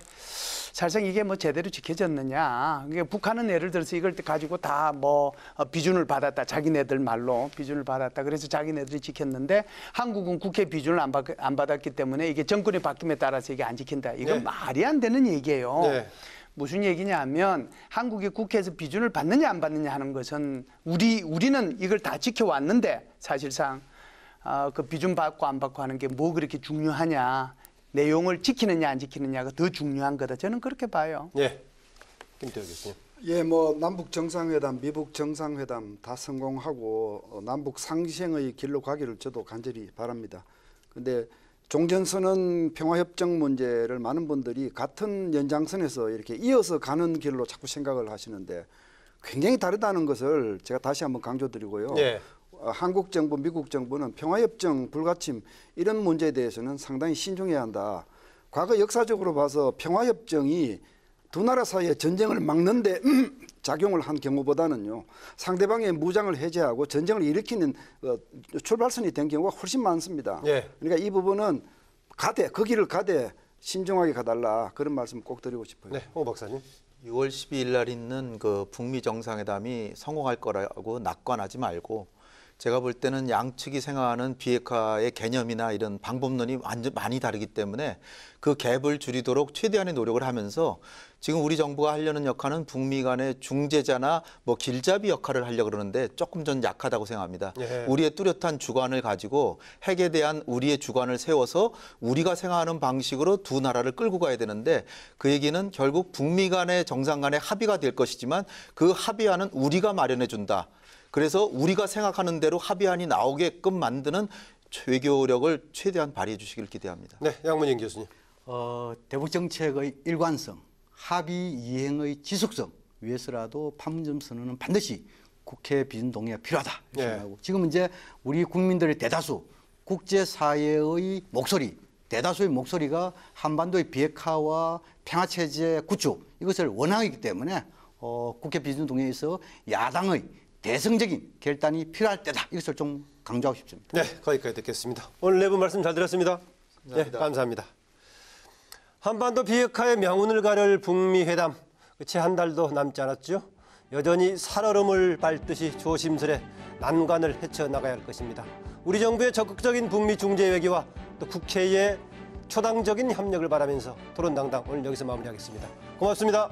사실상 이게 뭐 제대로 지켜졌느냐. 그러니까 북한은 예를 들어서 이걸 가지고 다 뭐 비준을 받았다. 자기네들 말로 비준을 받았다. 그래서 자기네들이 지켰는데 한국은 국회 비준을 안 받았기 때문에 이게 정권이 바뀜에 따라서 이게 안 지킨다. 이건 말이 안 되는 얘기예요. 무슨 얘기냐면 한국이 국회에서 비준을 받느냐 안 받느냐 하는 것은 우리는 이걸 다 지켜왔는데 사실상 그 비준 받고 안 받고 하는 게 뭐 그렇게 중요하냐. 내용을 지키느냐 안 지키느냐가 더 중요한 거다. 저는 그렇게 봐요. 예, 김태호 교수님. 예, 뭐 남북 정상회담, 미북 정상회담 다 성공하고 남북 상생의 길로 가기를 저도 간절히 바랍니다. 근데 종전선언 평화협정 문제를 많은 분들이 같은 연장선에서 이렇게 이어서 가는 길로 자꾸 생각을 하시는데 굉장히 다르다는 것을 제가 다시 한번 강조드리고요. 한국 정부, 미국 정부는 평화협정 불가침 이런 문제에 대해서는 상당히 신중해야 한다. 과거 역사적으로 봐서 평화협정이 두 나라 사이의 전쟁을 막는데 작용을 한 경우보다는요. 상대방의 무장을 해제하고 전쟁을 일으키는 출발선이 된 경우가 훨씬 많습니다. 그러니까 이 부분은 그 길을 가되 신중하게 가달라 그런 말씀 꼭 드리고 싶어요. 네, 홍 박사님. 6월 12일 날 있는 그 북미 정상회담이 성공할 거라고 낙관하지 말고 제가 볼 때는 양측이 생각하는 비핵화의 개념이나 이런 방법론이 완전 많이 다르기 때문에 그 갭을 줄이도록 최대한의 노력을 하면서 지금 우리 정부가 하려는 역할은 북미 간의 중재자나 뭐 길잡이 역할을 하려고 그러는데 조금 전 약하다고 생각합니다. 우리의 뚜렷한 주관을 가지고 핵에 대한 우리의 주관을 세워서 우리가 생각하는 방식으로 두 나라를 끌고 가야 되는데 그 얘기는 결국 북미 간의 정상 간의 합의가 될 것이지만 그 합의안은 우리가 마련해 준다. 그래서 우리가 생각하는 대로 합의안이 나오게끔 만드는 외교력을 최대한 발휘해 주시길 기대합니다. 네, 양문인 교수님. 대북 정책의 일관성, 합의 이행의 지속성 위해서라도 판문점 선언은 반드시 국회 비준 동의가 필요하다 생각하고 지금 이제 우리 국민들의 대다수 국제사회의 목소리, 대다수의 목소리가 한반도의 비핵화와 평화체제 구축 이것을 원하기 때문에 국회 비준 동의에서 야당의 대승적인 결단이 필요할 때다. 이것을 좀 강조하고 싶습니다. 네, 거기까지 듣겠습니다. 오늘 네 분 말씀 잘 들었습니다. 감사합니다. 네, 감사합니다. 한반도 비핵화의 명운을 가를 북미 회담 채 한 달도 남지 않았죠. 여전히 살얼음을 밟듯이 조심스레 난관을 헤쳐나가야 할 것입니다. 우리 정부의 적극적인 북미 중재 외교와 또 국회의 초당적인 협력을 바라면서 토론당당 오늘 여기서 마무리하겠습니다. 고맙습니다.